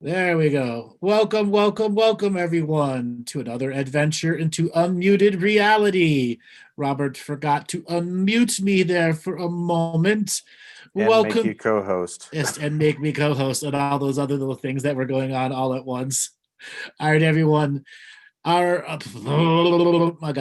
There we go. Welcome, welcome, welcome, everyone, to another adventure into unmuted reality. Robert forgot to unmute me there for a moment. and make Welcome, you co-host. yes, and make me co host and all those other little things that were going on all at once. All right, everyone. I got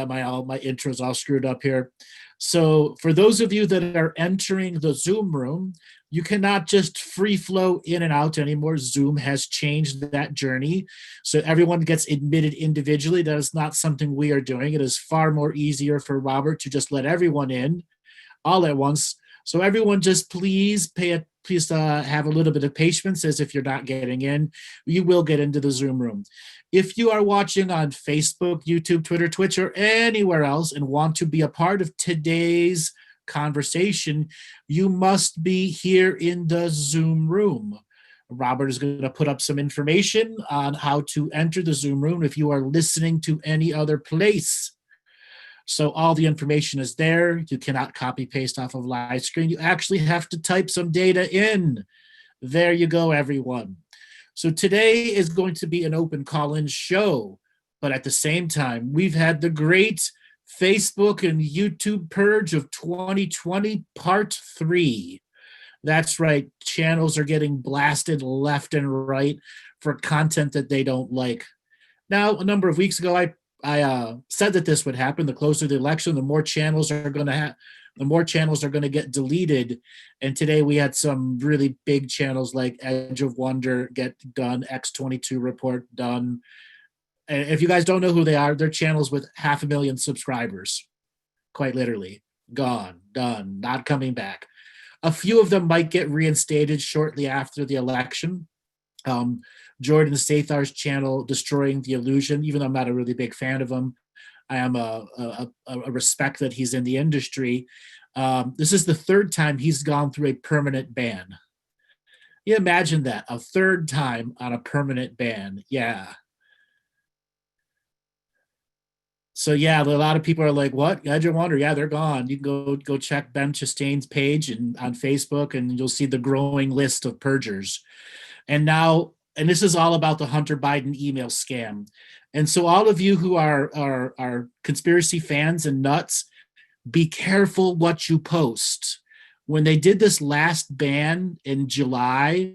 my intros all screwed up here. So, for those of you that are entering the Zoom room, you cannot just free flow in and out anymore. Zoom has changed that journey. So everyone gets admitted individually. That is not something we are doing. It is far more easier for Robert to just let everyone in all at once. So everyone just please have a little bit of patience as if you're not getting in. You will get into the Zoom room. If you are watching on Facebook, YouTube, Twitter, Twitch, or anywhere else and want to be a part of today's conversation, you must be here in the Zoom room. Robert is going to put up some information on how to enter the Zoom room if you are listening to any other place. So all the information is there. You cannot copy paste off of live screen. You actually have to type some data in. There you go, everyone. So today is going to be an open call-in show, but at the same time, we've had the great Facebook and YouTube purge of 2020 part 3. That's right, channels are getting blasted left and right for content that they don't like. Now, a number of weeks ago, I said that this would happen. The closer the election, the more channels are going to have, the more channels are going to get deleted. And today we had some really big channels like Edge of Wonder get done, X22 Report done. And if you guys don't know who they are, they're channels with 500,000 subscribers, quite literally. Gone, done, not coming back. A few of them might get reinstated shortly after the election. Jordan Sathar's channel, Destroying the Illusion, even though I'm not a really big fan of him, I am a respect that he's in the industry. This is the third time he's gone through a permanent ban. You imagine that, a third time on a permanent ban. Yeah. So yeah, a lot of people are like, "What? Edge of Wonder? Yeah, they're gone." You can go check Ben Chastain's page and on Facebook, and you'll see the growing list of purgers. And now, and this is all about the Hunter Biden email scam. And so, all of you who are conspiracy fans and nuts, be careful what you post. When they did this last ban in July,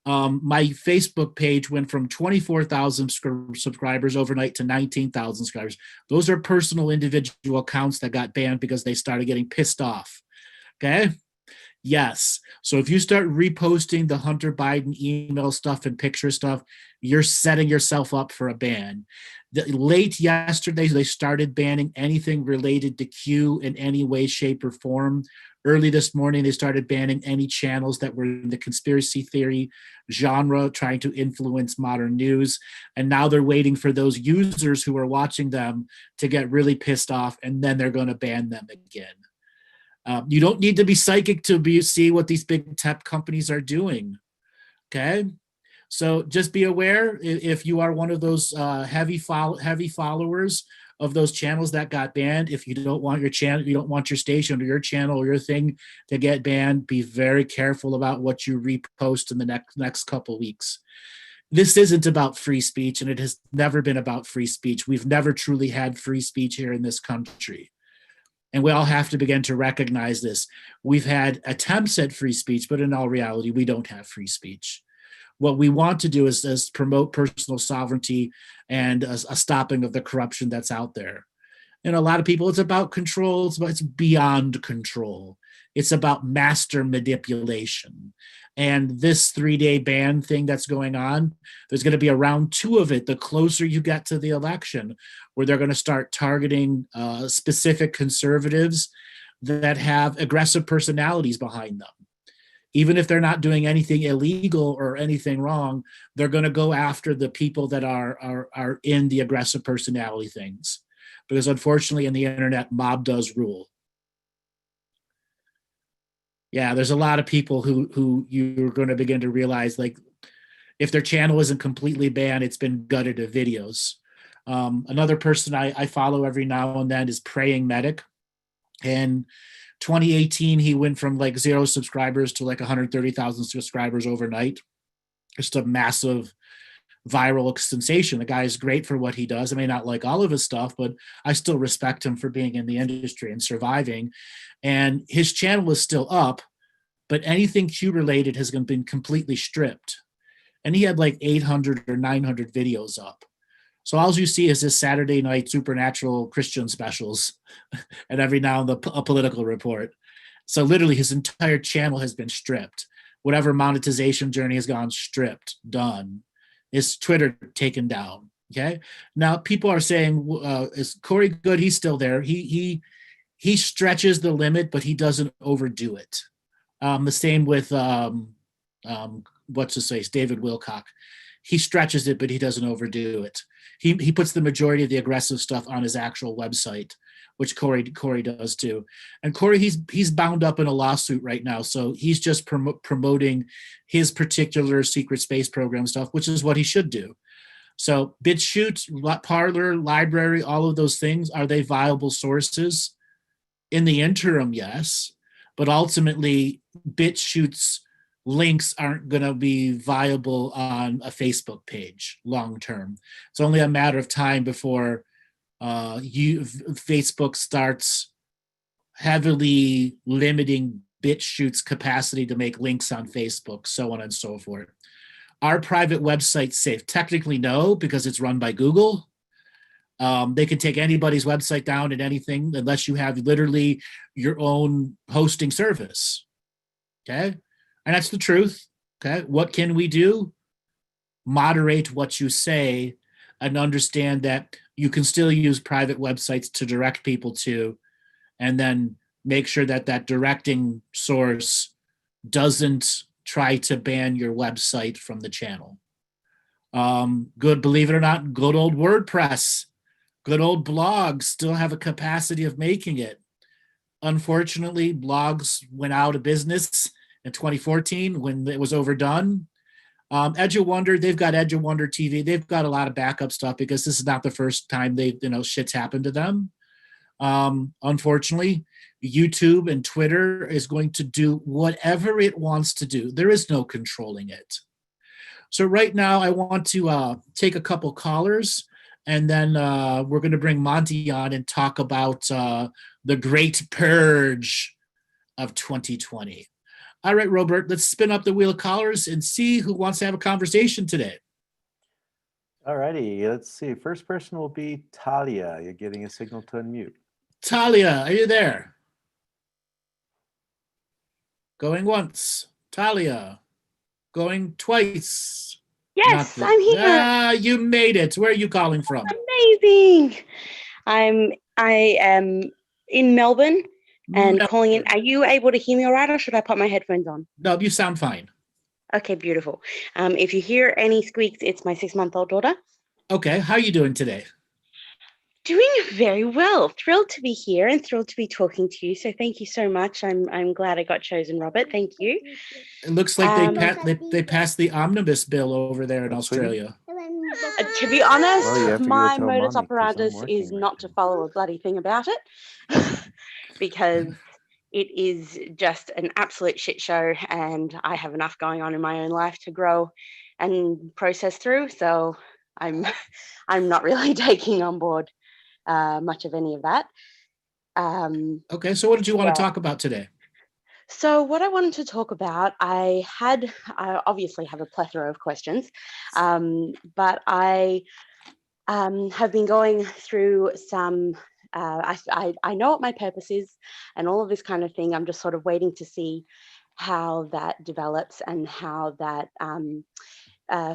my Facebook page went from 24,000 subscribers overnight to 19,000 subscribers. Those are personal individual accounts that got banned because they started getting pissed off. Okay. Yes. So if you start reposting the Hunter Biden email stuff and picture stuff, you're setting yourself up for a ban. Late yesterday, they started banning anything related to Q in any way, shape, or form. Early this morning, they started banning any channels that were in the conspiracy theory genre, trying to influence modern news. And now they're waiting for those users who are watching them to get really pissed off, and then they're going to ban them again. You don't need to be psychic to see what these big tech companies are doing. Okay, so just be aware if you are one of those heavy followers of those channels that got banned. If you don't want your channel, you don't want your station or your channel or your thing to get banned, be very careful about what you repost in the next couple weeks. This isn't about free speech, and it has never been about free speech. We've never truly had free speech here in this country. And we all have to begin to recognize this. We've had attempts at free speech, but in all reality, we don't have free speech. What we want to do is promote personal sovereignty and a stopping of the corruption that's out there. And a lot of people, it's about control, it's beyond control. It's about master manipulation. And this 3-day ban thing that's going on, there's going to be a round 2 of it the closer you get to the election, where they're going to start targeting specific conservatives that have aggressive personalities behind them. Even if they're not doing anything illegal or anything wrong, they're going to go after the people that are in the aggressive personality things. Because unfortunately, in the internet, mob does rule. Yeah, there's a lot of people who you're going to begin to realize, like, if their channel isn't completely banned, it's been gutted of videos. Another person I follow every now and then is Praying Medic. And 2018, he went from like 0 subscribers to like 130,000 subscribers overnight. just a massive viral sensation. The guy is great for what he does. I may not like all of his stuff, but I still respect him for being in the industry and surviving. And his channel is still up, but anything Q related has been completely stripped. And he had like 800 or 900 videos up. So all you see is his Saturday night supernatural Christian specials and every now and then a political report. So literally his entire channel has been stripped. Whatever monetization journey has gone, stripped, done. His Twitter taken down. Okay. Now people are saying, is Corey good? He's still there. He stretches the limit, but he doesn't overdo it. The same with what's his face, David Wilcock. He stretches it, but he doesn't overdo it. He puts the majority of the aggressive stuff on his actual website, which Corey does too. And Corey, he's bound up in a lawsuit right now, so he's just promoting his particular secret space program stuff, which is what he should do. So BitChute, Parler, Library, all of those things, are they viable sources? In the interim, yes, but ultimately BitChute's links aren't going to be viable on a Facebook page long term. It's only a matter of time before Facebook starts heavily limiting BitChute's capacity to make links on Facebook, so on and so forth. Our private website's safe? Technically, no, because it's run by Google. They can take anybody's website down and anything unless you have literally your own hosting service. Okay. And that's the truth. Okay. What can we do? Moderate what you say and understand that you can still use private websites to direct people to, and then make sure that that directing source doesn't try to ban your website from the channel. Good, believe it or not, good old WordPress, good old blogs still have a capacity of making it. Unfortunately, blogs went out of business in 2014 when it was overdone. Edge of Wonder, they've got Edge of Wonder TV. They've got a lot of backup stuff because this is not the first time shit's happened to them. Unfortunately, YouTube and Twitter is going to do whatever it wants to do. There is no controlling it. So right now, I want to take a couple callers, and then we're going to bring Monty on and talk about the Great Purge of 2020. All right, Robert, let's spin up the wheel of callers and see who wants to have a conversation today. All righty, let's see. First person will be Talia. You're getting a signal to unmute. Talia, are you there? Going once. Talia. Going twice. Yes, I'm here. Ah, you made it. Where are you calling from? Amazing. I am in Melbourne and calling in. Are you able to hear me all right, or should I put my headphones on? No, you sound fine. Okay, beautiful. If you hear any squeaks, it's my 6-month-old daughter. Okay, how are you doing today? Doing very well. Thrilled to be here and thrilled to be talking to you. So thank you so much. I'm glad I got chosen, Robert. Thank you. It looks like they passed the omnibus bill over there in Australia. To be honest, my modus operandus is not to follow a bloody thing about it because it is just an absolute shit show, and I have enough going on in my own life to grow and process through. So I'm not really taking on board much of any of that. Okay, so what did you want to talk about today? So what I wanted to talk about, I obviously have a plethora of questions, but I have been going through some, I know what my purpose is and all of this kind of thing. I'm just sort of waiting to see how that develops and how that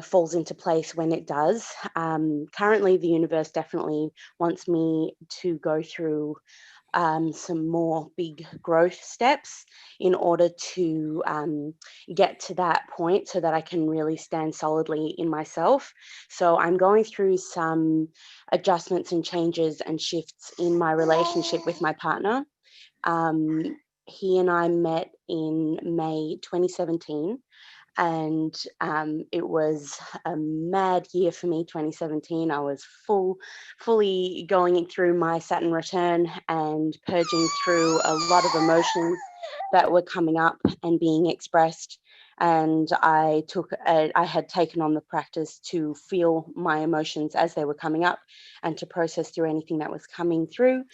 falls into place when it does. Currently, the universe definitely wants me to go through some more big growth steps in order to get to that point so that I can really stand solidly in myself. So I'm going through some adjustments and changes and shifts in my relationship with my partner. He and I met in May 2017. And it was a mad year for me, 2017. I was fully going through my Saturn return and purging through a lot of emotions that were coming up and being expressed. and I had taken on the practice to feel my emotions as they were coming up and to process through anything that was coming through.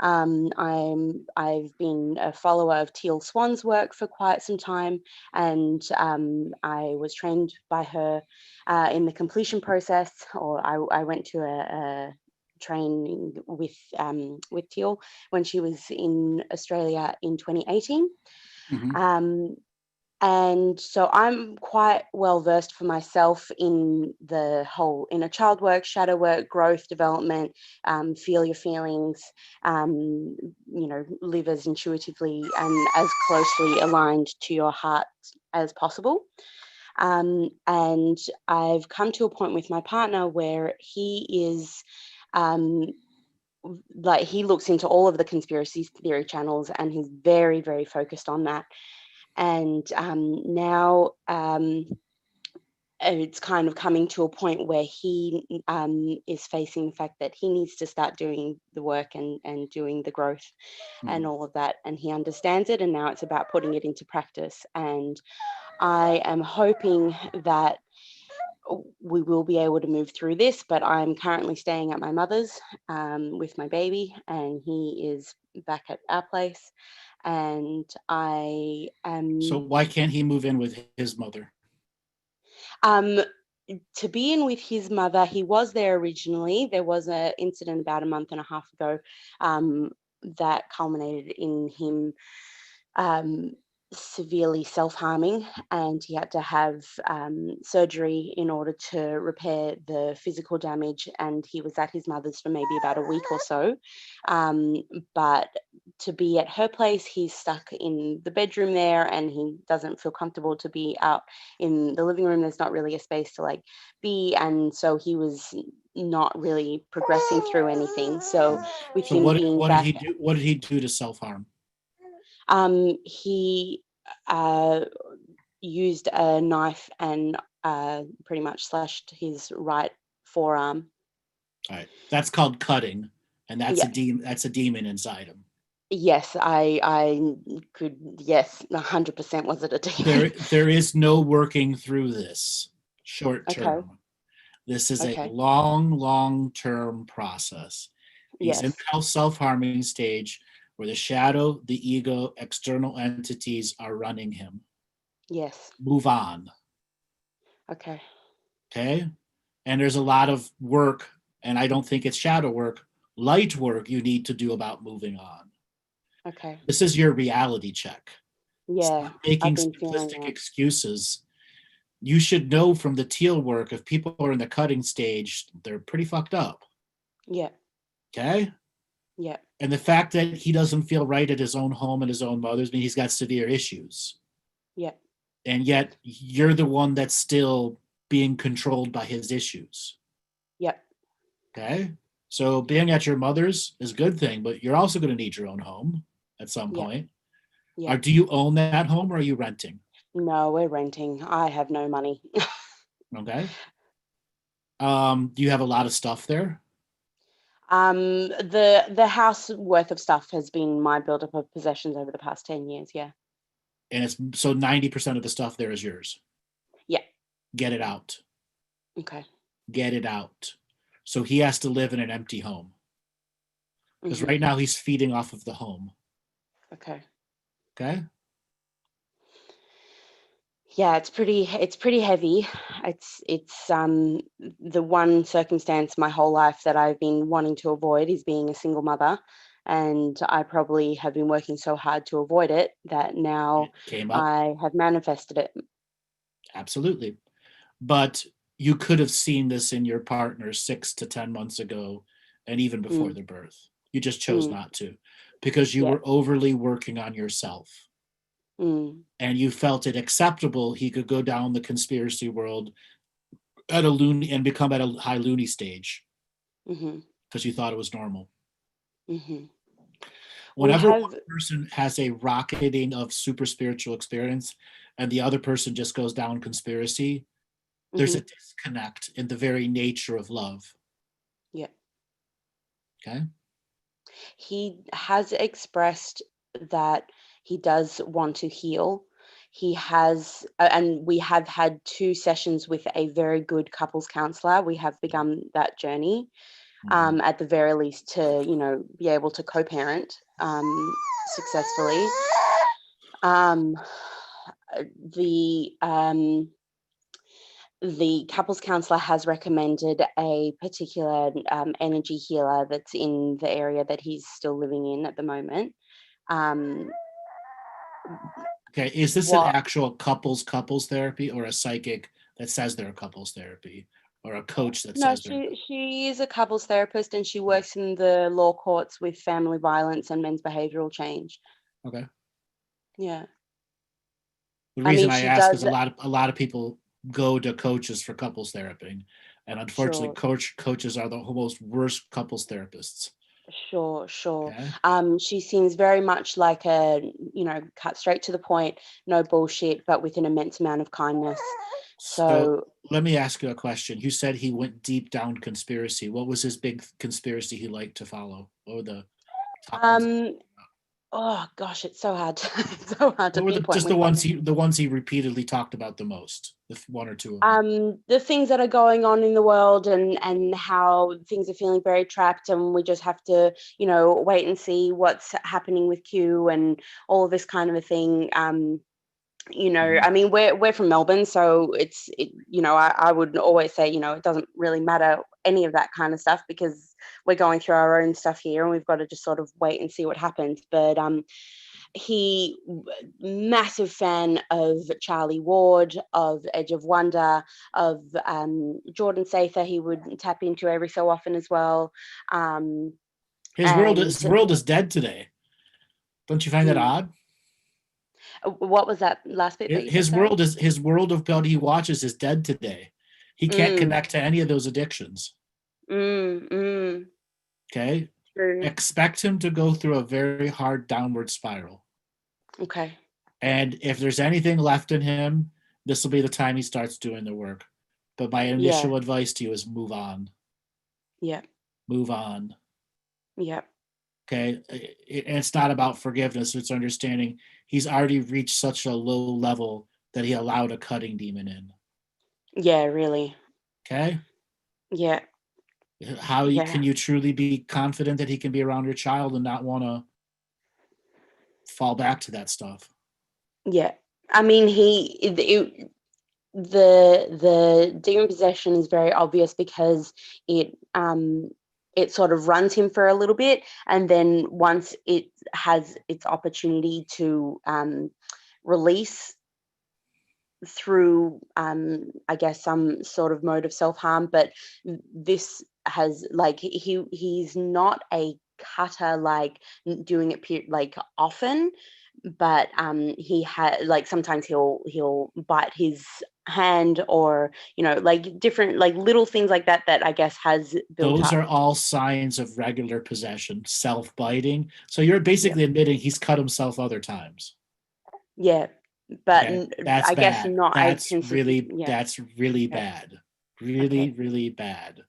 I've been a follower of Teal Swan's work for quite some time, and I was trained by her in the completion process, or I went to a training with Teal when she was in Australia in 2018. Mhm. And so I'm quite well versed for myself in the whole inner child work, shadow work, growth, development, feel your feelings, live as intuitively and as closely aligned to your heart as possible. And I've come to a point with my partner where he is like, he looks into all of the conspiracy theory channels, and he's very, very focused on that. And now it's kind of coming to a point where he is facing the fact that he needs to start doing the work and doing the growth and all of that. And he understands it. And now it's about putting it into practice. And I am hoping that we will be able to move through this, but I'm currently staying at my mother's with my baby, and he is back at our place. And I am So why can't he move in with his mother? um, to be in with his mother. He was there originally. There was an incident about a month and a half ago that culminated in him um, severely self-harming, and he had to have surgery in order to repair the physical damage, and he was at his mother's for maybe about a week or so. But to be at her place, he's stuck in the bedroom there, and he doesn't feel comfortable to be out in the living room. There's not really a space to like be, and so he was not really progressing through anything. So with So him being what did back, he do? What did he do to self-harm? he used a knife and pretty much slashed his right forearm. All right, that's called cutting, and that's Yeah. a demon. That's a demon inside him. Yes, I could. Yes, 100% was it a demon? There is no working through this short Okay. term. This is a Okay. long term process. He's in Yes. the self-harming stage where the shadow, the ego, external entities are running him. Yes. Move on. Okay. Okay. And there's a lot of work, and I don't think it's shadow work, light work you need to do about moving on. Okay. This is your reality check. Yeah, Stop I've making been feeling simplistic that. excuses. You should know from the teal work, if people are in the cutting stage, they're pretty fucked up. Yeah. Okay. Yeah. And the fact that he doesn't feel right at his own home and his own mother's means he's got severe issues. Yeah. And yet you're the one that's still being controlled by his issues. Yeah. Okay. So being at your mother's is a good thing, but you're also going to need your own home at some Yeah. point. Yeah. Do you own that home or are you renting? No, we're renting. I have no money. Okay. Do you have a lot of stuff there? The house worth of stuff has been my buildup of possessions over the past 10 years. Yeah. And it's so 90% of the stuff there is yours. Yeah. Get it out. Okay. Get it out. So he has to live in an empty home. Because Mhm. right now he's feeding off of the home. Okay. Okay. Yeah, it's pretty heavy. It's the one circumstance my whole life that I've been wanting to avoid is being a single mother, and I probably have been working so hard to avoid it that now It came up. I have manifested it. Absolutely. But you could have seen this in your partner 6 to 10 months ago and even before Mm, the birth. You just chose mm, not to because you yeah. were overly working on yourself Mm, and you felt it acceptable he could go down the conspiracy world at a loony and become at a high loony stage mhm, because you thought it was normal. mhm. We Whenever one have. person has a rocketing of super spiritual experience and the other person just goes down conspiracy, there's a Mhm, disconnect in the very nature of love. yeah. Okay. He has expressed that he does want to heal. he has, and we have had 2 sessions with a very good couples counselor. We have begun that journey, at the very least, to, you know, be able to co-parent successfully. The couples counselor has recommended a particular energy healer that's in the area that he's still living in at the moment. Okay, is this an What? actual couples therapy, or a psychic that says they're a couples therapy, or a coach that No, says they're? she is a couples therapist, and she works in the law courts with family violence and men's behavioral change. Okay. Yeah. The I reason mean, I she ask is does. a lot of people go to coaches for couples therapy, and unfortunately, Sure. coaches are the most worst couples therapists. Sure. Okay. She seems very much like a, you know, cut straight to the point, no bullshit, but with an immense amount of kindness. So So, let me ask you a question. You said he went deep down conspiracy. What was his big conspiracy he liked to follow? What were the top ones? um, oh gosh, it's so hard. It's so hard to What were pinpoint just the with ones one. he repeatedly talked about the most? The one or two of them. The things that are going on in the world, and how things are feeling very trapped, and we just have to, you know, wait and see what's happening with Q and all of this kind of a thing. You know, Mhm. I mean, we're from Melbourne, so you know, I would always say, you know, it doesn't really matter any of that kind of stuff, because we're going through our own stuff here, and we've got to just sort of wait and see what happens. But he massive fan of Charlie Ward, of Edge of Wonder, of Jordan Sather. He would tap into every so often as well. His And world is dead today. Don't you find that odd? what was that last bit that you said? Sorry. His world of God he watches is dead today. He can't Mm, connect to any of those addictions. mm, mm, Okay. true. Expect him to go through a very hard downward spiral. Okay. And if there's anything left in him, this will be the time he starts doing the work. But my Yeah. initial advice to you is move on. Yeah. Move on. Yeah. Okay. It's not about forgiveness, it's understanding he's already reached such a low level that he allowed a cutting demon in. Yeah. Really. Okay. Yeah. Can Yeah. you truly be confident that he can be around your child and not want to fall back to that stuff? Yeah. I mean, the demon possession is very obvious, because it sort of runs him for a little bit, and then once it has its opportunity to release through I guess some sort of mode of self-harm. But this has, like, he's not a cutter, like doing it like often, but he had, like, sometimes he'll bite his hand, or, you know, like different, like little things like that, that I guess has built Those up. are all signs of regular possession, self-biting. So you're Yeah. basically admitting he's cut himself other times. Yeah, but Okay. That's I guess bad. not a consistent. Yeah. That's really Okay. bad. Really, Okay. really bad.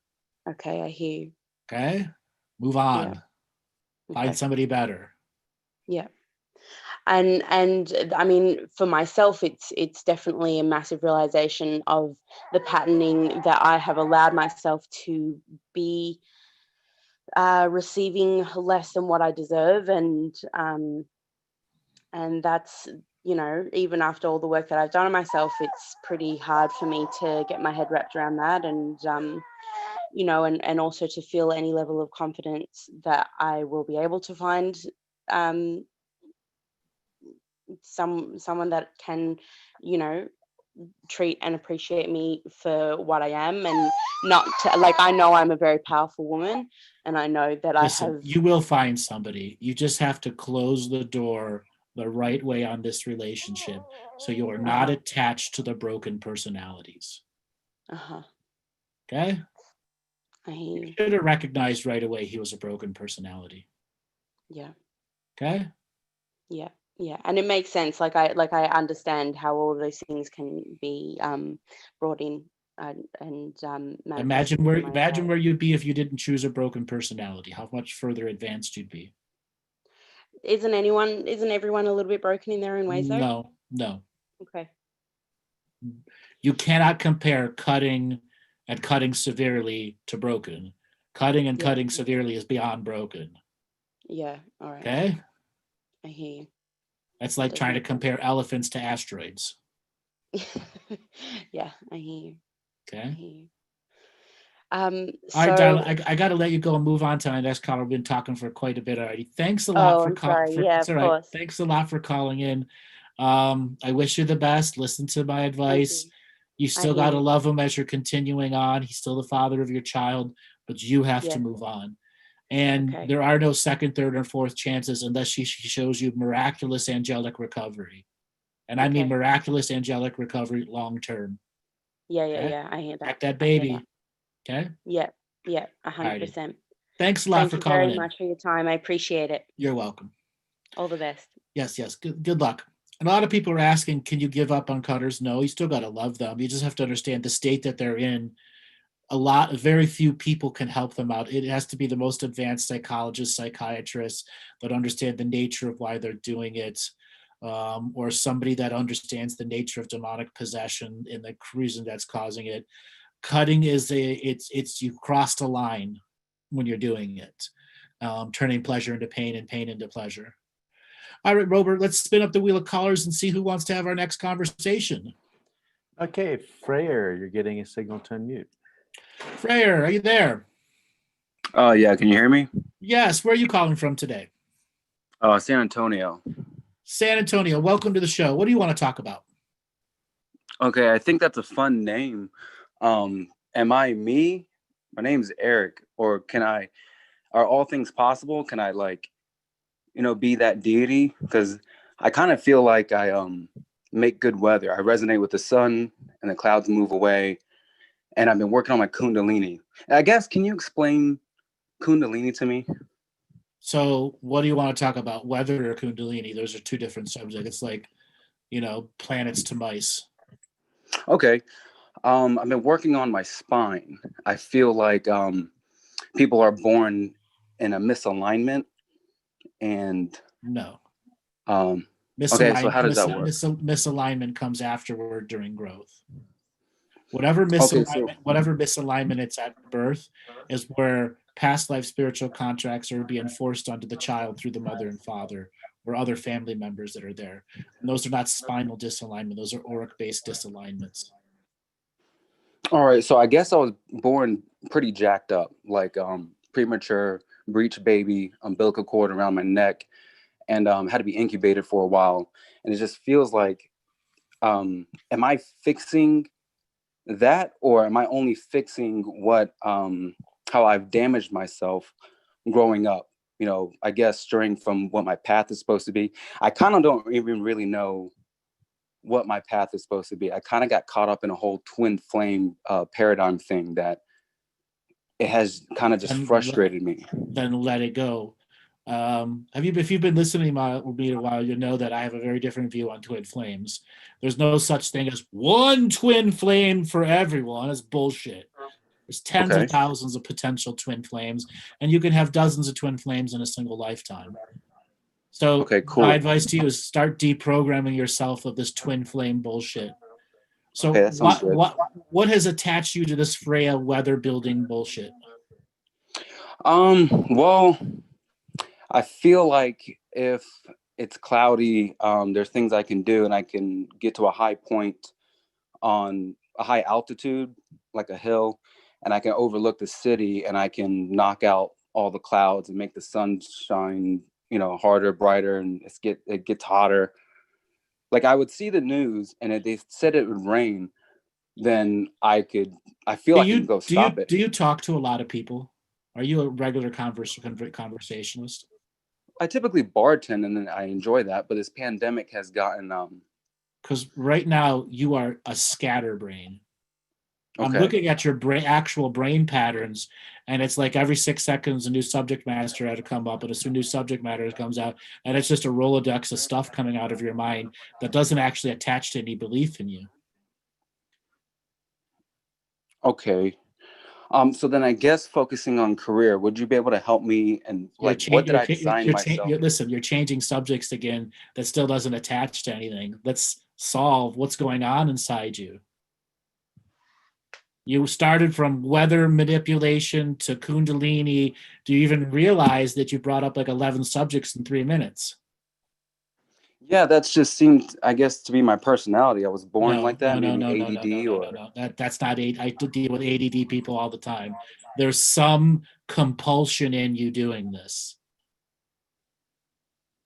Okay, I hear you. Okay. Move Yeah. on. Find Okay. somebody better. Yeah. And I mean, for myself, it's definitely a massive realization of the patterning that I have allowed myself to be receiving less than what I deserve. And that's, you know, even after all the work that I've done on myself, it's pretty hard for me to get my head wrapped around that. And you know, and also to feel any level of confidence that I will be able to find um someone that can, you know, treat and appreciate me for what I am, and not to, like, I know I'm a very powerful woman, and I know that I Listen, have. you will find somebody. You just have to close the door the right way on this relationship so you are not Uh-huh. attached to the broken personalities. Uh-huh. Okay? I hear You you. should have recognized right away he was a broken personality. Yeah. Okay? Yeah. Yeah, and it makes sense. Like I understand how all of those things can be brought in, and manifested within Imagine myself. where you'd be if you didn't choose a broken personality. How much further advanced you'd be. Isn't everyone a little bit broken in their own ways, though? No, no. Okay. You cannot compare cutting and cutting severely to broken. Cutting and Yeah. cutting severely is beyond broken. Yeah. All right. Okay? I hear That's That like does trying to make sense. compare elephants to asteroids. Yeah, I hear you. I Okay? hear you. All right, darling, So, I got to let you go and move on to my next caller. We've been talking for quite a bit already. Thanks a lot oh, for I'm calling. sorry. Yeah, It's of all right. course. Thanks a lot for calling in. I wish you the best. Listen to my Thank advice. you. You I still hear got to you. love him as you're continuing on. He's still the father of your child, but you have to Yes. move on. And Okay. there are no second, third, or fourth chances unless she shows you miraculous angelic recovery. And I mean Okay. miraculous angelic recovery long term. Yeah, yeah, Okay? yeah. I hear that. Protect that I hear that. baby. Okay? Yeah, yeah, All righty. 100%. Thanks a lot Thank for you calling very in. much for your time. I appreciate it. You're welcome. All the best. Yes, yes. Good luck. And a lot of people are asking, can you give up on cutters? No, you still got to love them. You just have to understand the state that they're in. Very few people can help them out. It has to be the most advanced psychologists, psychiatrists that understand the nature of why they're doing it, or somebody that understands the nature of demonic possession and the reason that's causing it. Cutting is it's you crossed a line when you're doing it, turning pleasure into pain and pain into pleasure. All right, Robert, let's spin up the wheel of callers and see who wants to have our next conversation. Okay, Freyer, you're getting a signal to unmute. Freyer, are you there? Oh, yeah. Can you hear me? Yes. Where are you calling from today? San Antonio. San Antonio. Welcome to the show. What do you want to talk about? Okay, I think that's a fun name. Am I me? My name's Eric. Or are all things possible? Can I be that deity? Because I kind of feel like I make good weather. I resonate with the sun and the clouds move away. And I've been working on my Kundalini. I guess, can you explain Kundalini to me? So what do you want to talk about? Weather or Kundalini? Those are two different subjects. It's like, planets to mice. Okay. I've been working on my spine. I feel like people are born in a misalignment, and No. okay, so how does that work? Misalignment comes afterward during growth. Whatever Okay, misalignment it's at birth is where past life spiritual contracts are being forced onto the child through the mother and father or other family members that are there. And those are not spinal disalignment. Those are auric-based disalignments. all right, so I guess I was born pretty jacked up, like premature, breech baby, umbilical cord around my neck, and had to be incubated for a while. And it just feels like, am I fixing that, or am I only fixing how I've damaged myself growing up? I guess straying from what my path is supposed to be. I kind of don't even really know what my path is supposed to be. I kind of got caught up in a whole twin flame paradigm thing that it has kind of just frustrated me. Then let it go. If you've been listening with me a while, you'll know that I have a very different view on twin flames. There's no such thing as one twin flame for everyone. It's bullshit. There's tens of thousands of potential twin flames, and you can have dozens of twin flames in a single lifetime. So okay, cool. My advice to you is start deprogramming yourself of this twin flame bullshit. So Okay, that sounds good. what has attached you to this Freya weather building bullshit? Well, I feel like if it's cloudy, there's things I can do, and I can get to a high point on a high altitude, like a hill, and I can overlook the city, and I can knock out all the clouds and make the sun shine, harder, brighter, and it gets hotter. Like I would see the news, and if they said it would rain, then I feel I can go stop it. Do you talk to a lot of people? Are you a regular conversationalist? I typically bartend, and then I enjoy that, but this pandemic has gotten because right now you are a scatterbrain. Okay. I'm looking at your actual brain patterns, and it's like every 6 seconds a new subject matter had to come up, and a new subject matter comes out, and it's just a Rolodex of stuff coming out of your mind that doesn't actually attach to any belief in you. Okay. So then I guess focusing on career, would you be able to help me? And what did I design myself? Listen, you're changing subjects again. That still doesn't attach to anything. Let's solve what's going on inside you. You started from weather manipulation to Kundalini. Do you even realize that you brought up like 11 subjects in 3 minutes? Yeah, that's just seemed, I guess, to be my personality. I was born No, like that, no, no, maybe no, no, no, no, ADD no, or. no, no. That's not I deal with ADD people all the time. There's some compulsion in you doing this.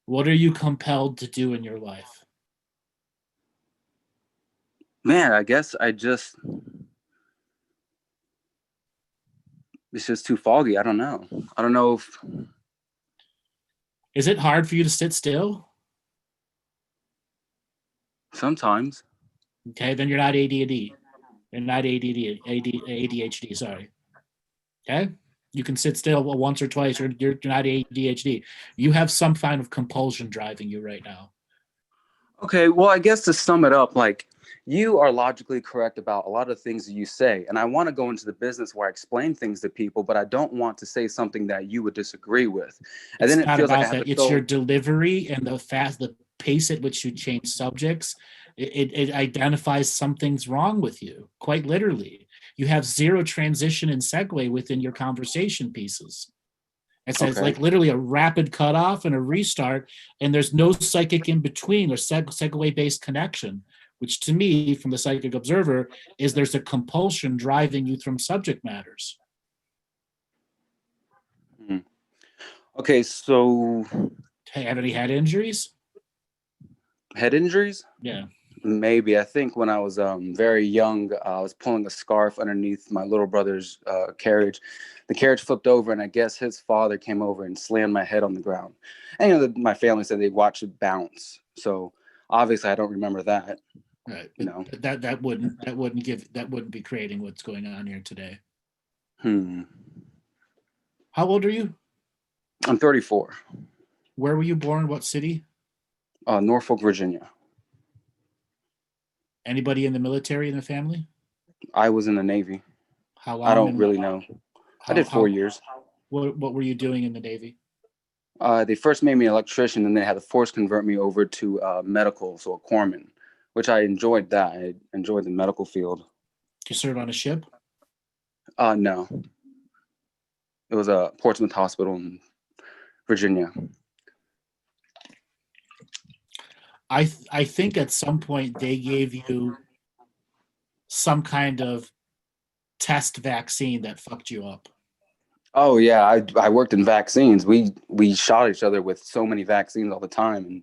What are you compelled to do in your life? Man, I guess it's just too foggy. I don't know. I don't know if Is it hard for you to sit still? sometimes. Okay, then you're not ADD. You're not ADHD, sorry. Okay? You can sit still once or twice, you're not ADHD. You have some kind of compulsion driving you right now. Okay, well, I guess to sum it up, like you are logically correct about a lot of things that you say. And I want to go into the business where I explain things to people, but I don't want to say something that you would disagree with. And It's then it not feels like I about have that. to It's your throw. delivery and the pace at which you change subjects. It identifies something's wrong with you, quite literally. You have zero transition and segue within your conversation pieces. It says Okay. like literally a rapid cutoff and a restart, and there's no psychic in between or segue based connection, which to me, from the psychic observer, is there's a compulsion driving you from subject matters. Hmm. Okay, so Have any head injuries? head injuries? Yeah. Maybe. I think when I was very young, I was pulling a scarf underneath my little brother's carriage. The carriage flipped over, and I guess his father came over and slammed my head on the ground. And my family said they watched it bounce. So obviously, I don't remember that. Right. You know. That wouldn't be creating what's going on here today. Hmm. How old are you? I'm 34. Where were you born? What city? Norfolk, Virginia. Anybody in the military in the family? I was in the Navy. How long? I don't and really know. I did 4 years. What were you doing in the Navy? They first made me an electrician, and they had to force convert me over to medical, so a corpsman, which I enjoyed that. I enjoyed the medical field. Did you serve on a ship? No. It was a Portsmouth Hospital in Virginia. I think at some point they gave you some kind of test vaccine that fucked you up. Oh yeah, I worked in vaccines. We shot each other with so many vaccines all the time, and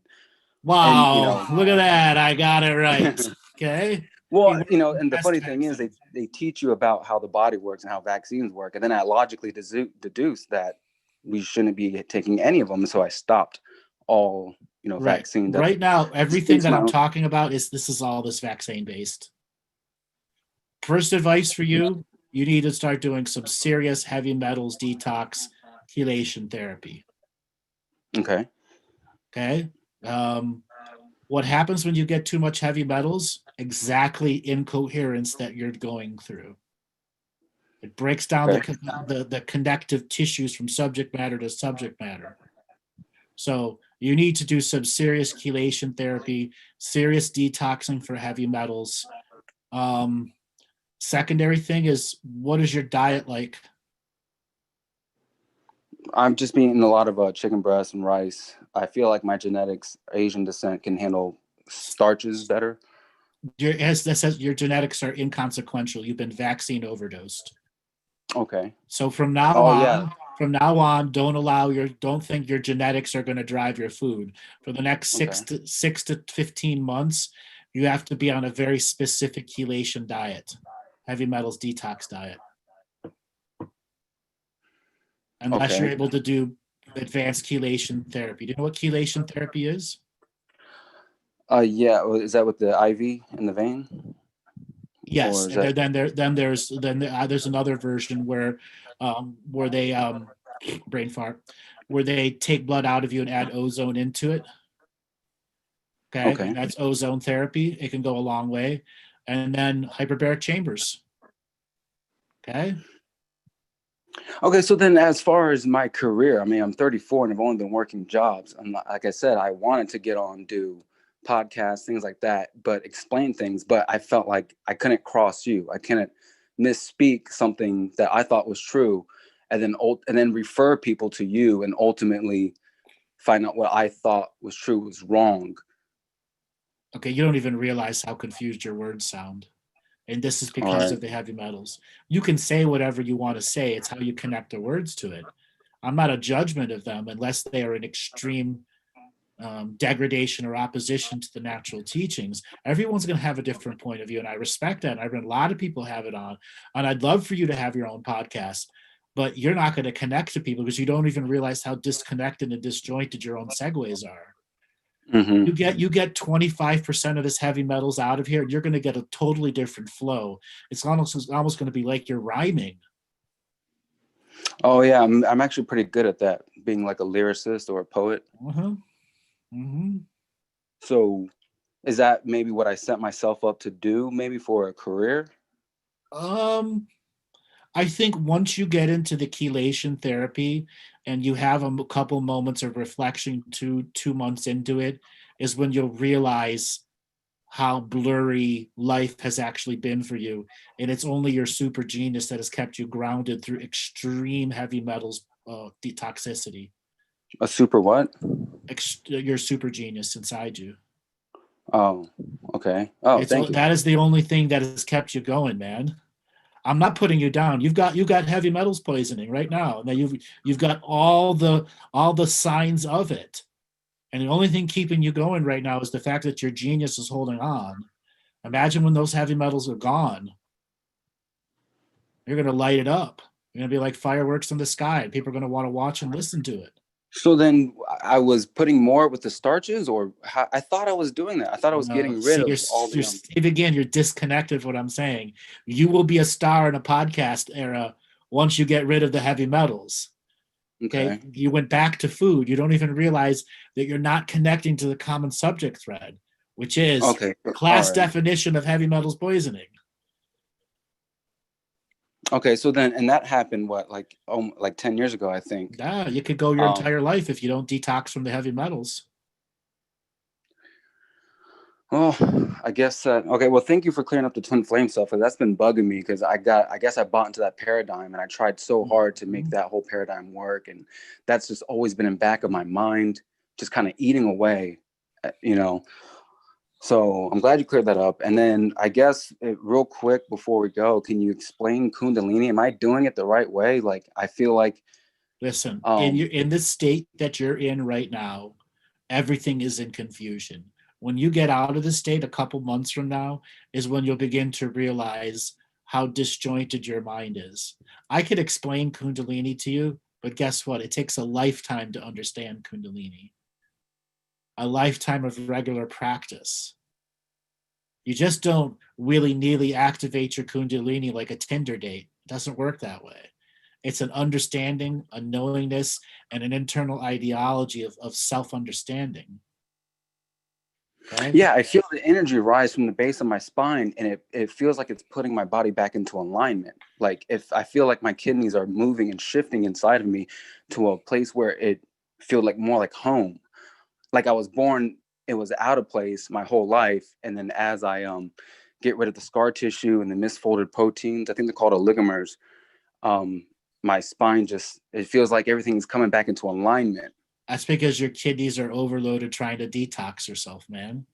Wow, look at that. I got it right. Okay. well, and the Test funny thing is they teach you about how the body works and how vaccines work, and then I logically deduce that we shouldn't be taking any of them, so I stopped all Right. vaccine. Right now, everything that I'm talking about is all this vaccine based. First advice for you, you need to start doing some serious heavy metals detox chelation therapy. Okay. Okay. What happens when you get too much heavy metals? Exactly incoherence that you're going through. It breaks down the connective tissues from subject matter to subject matter. So you need to do some serious chelation therapy, serious detoxing for heavy metals. Secondary thing is, what is your diet like? I'm just been eating a lot of chicken breast and rice. I feel like my genetics, Asian descent, can handle starches better. Your genetics are inconsequential. You've been vaccine overdosed. Okay. So from now on, don't think your genetics are going to drive your food. For the next 6 to 15 months, you have to be on a very specific chelation diet, heavy metals detox diet. Unless you're able to do advanced chelation therapy. Do you know what chelation therapy is? Yeah. Is that with the IV in the vein? Yes. And then there's another version where they brain fart, where they take blood out of you and add ozone into it. Okay. And that's ozone therapy. It can go a long way. And then hyperbaric chambers. Okay. Okay, so then as far as my career, I mean, I'm 34 and I've only been working jobs. And like I said, I wanted to get on, do podcasts, things like that, but explain things. But I felt like I couldn't cross you. I couldn't misspeak something that I thought was true, and then refer people to you, and ultimately find out what I thought was true was wrong. Okay, you don't even realize how confused your words sound. And this is because right. of the heavy metals. You can say whatever you want to say. It's how you connect the words to it. I'm not a judgment of them unless they are an extreme degradation or opposition to the natural teachings. Everyone's going to have a different point of view, and I respect that. And I've read a lot of people have it on, and I'd love for you to have your own podcast, but you're not going to connect to people because you don't even realize how disconnected and disjointed your own segues are. Mm-hmm. You get 25% of this heavy metals out of here, and you're going to get a totally different flow. It's almost going to be like you're rhyming. Oh yeah, I'm actually pretty good at that, being like a lyricist or a poet. Uh-huh. Mm-hmm. So is that maybe what I set myself up to do, maybe for a career? I think once you get into the chelation therapy and you have a couple moments of reflection 2 months into it, is when you'll realize how blurry life has actually been for you. And it's only your super genius that has kept you grounded through extreme heavy metals toxicity. A super what? Your super genius inside you. Oh, okay. Oh, thank you. That is the only thing that has kept you going, man. I'm not putting you down. You've got heavy metals poisoning right now. Now you've got all the signs of it. And the only thing keeping you going right now is the fact that your genius is holding on. Imagine when those heavy metals are gone. You're going to light it up. You're going to be like fireworks in the sky. And people are going to want to watch and listen to it. So then I was putting more with the starches, or I thought I was doing that. I thought I was getting rid of all the. Again, you're disconnected from what I'm saying. You will be a star in a podcast era once you get rid of the heavy metals. Okay. You went back to food. You don't even realize that you're not connecting to the common subject thread, which is class definition of heavy metals poisoning. Okay, so then, and that happened like 10 years ago, I think. Yeah, you could go your entire life if you don't detox from the heavy metals. Well, I guess okay. Well, thank you for clearing up the twin flame stuff, because that's been bugging me. Because I guess I bought into that paradigm, and I tried so hard to make that whole paradigm work, and that's just always been in back of my mind, just kind of eating away, you know. So I'm glad you cleared that up. And then I guess real quick before we go, can you explain Kundalini? Am I doing it the right way? Like, I feel like. Listen, in this state that you're in right now, everything is in confusion. When you get out of the state a couple months from now is when you'll begin to realize how disjointed your mind is. I could explain Kundalini to you, but guess what? It takes a lifetime to understand Kundalini. A lifetime of regular practice. You just don't willy-nilly activate your Kundalini like a Tinder date. It doesn't work that way. It's an understanding, a knowingness, and an internal ideology of self-understanding. Okay? Yeah, I feel the energy rise from the base of my spine, and it feels like it's putting my body back into alignment. Like, if I feel like my kidneys are moving and shifting inside of me to a place where it feels like more like home. Like I was born, it was out of place my whole life. And then as I get rid of the scar tissue and the misfolded proteins, I think they're called oligomers, my spine it feels like everything's coming back into alignment. That's because your kidneys are overloaded trying to detox yourself, man.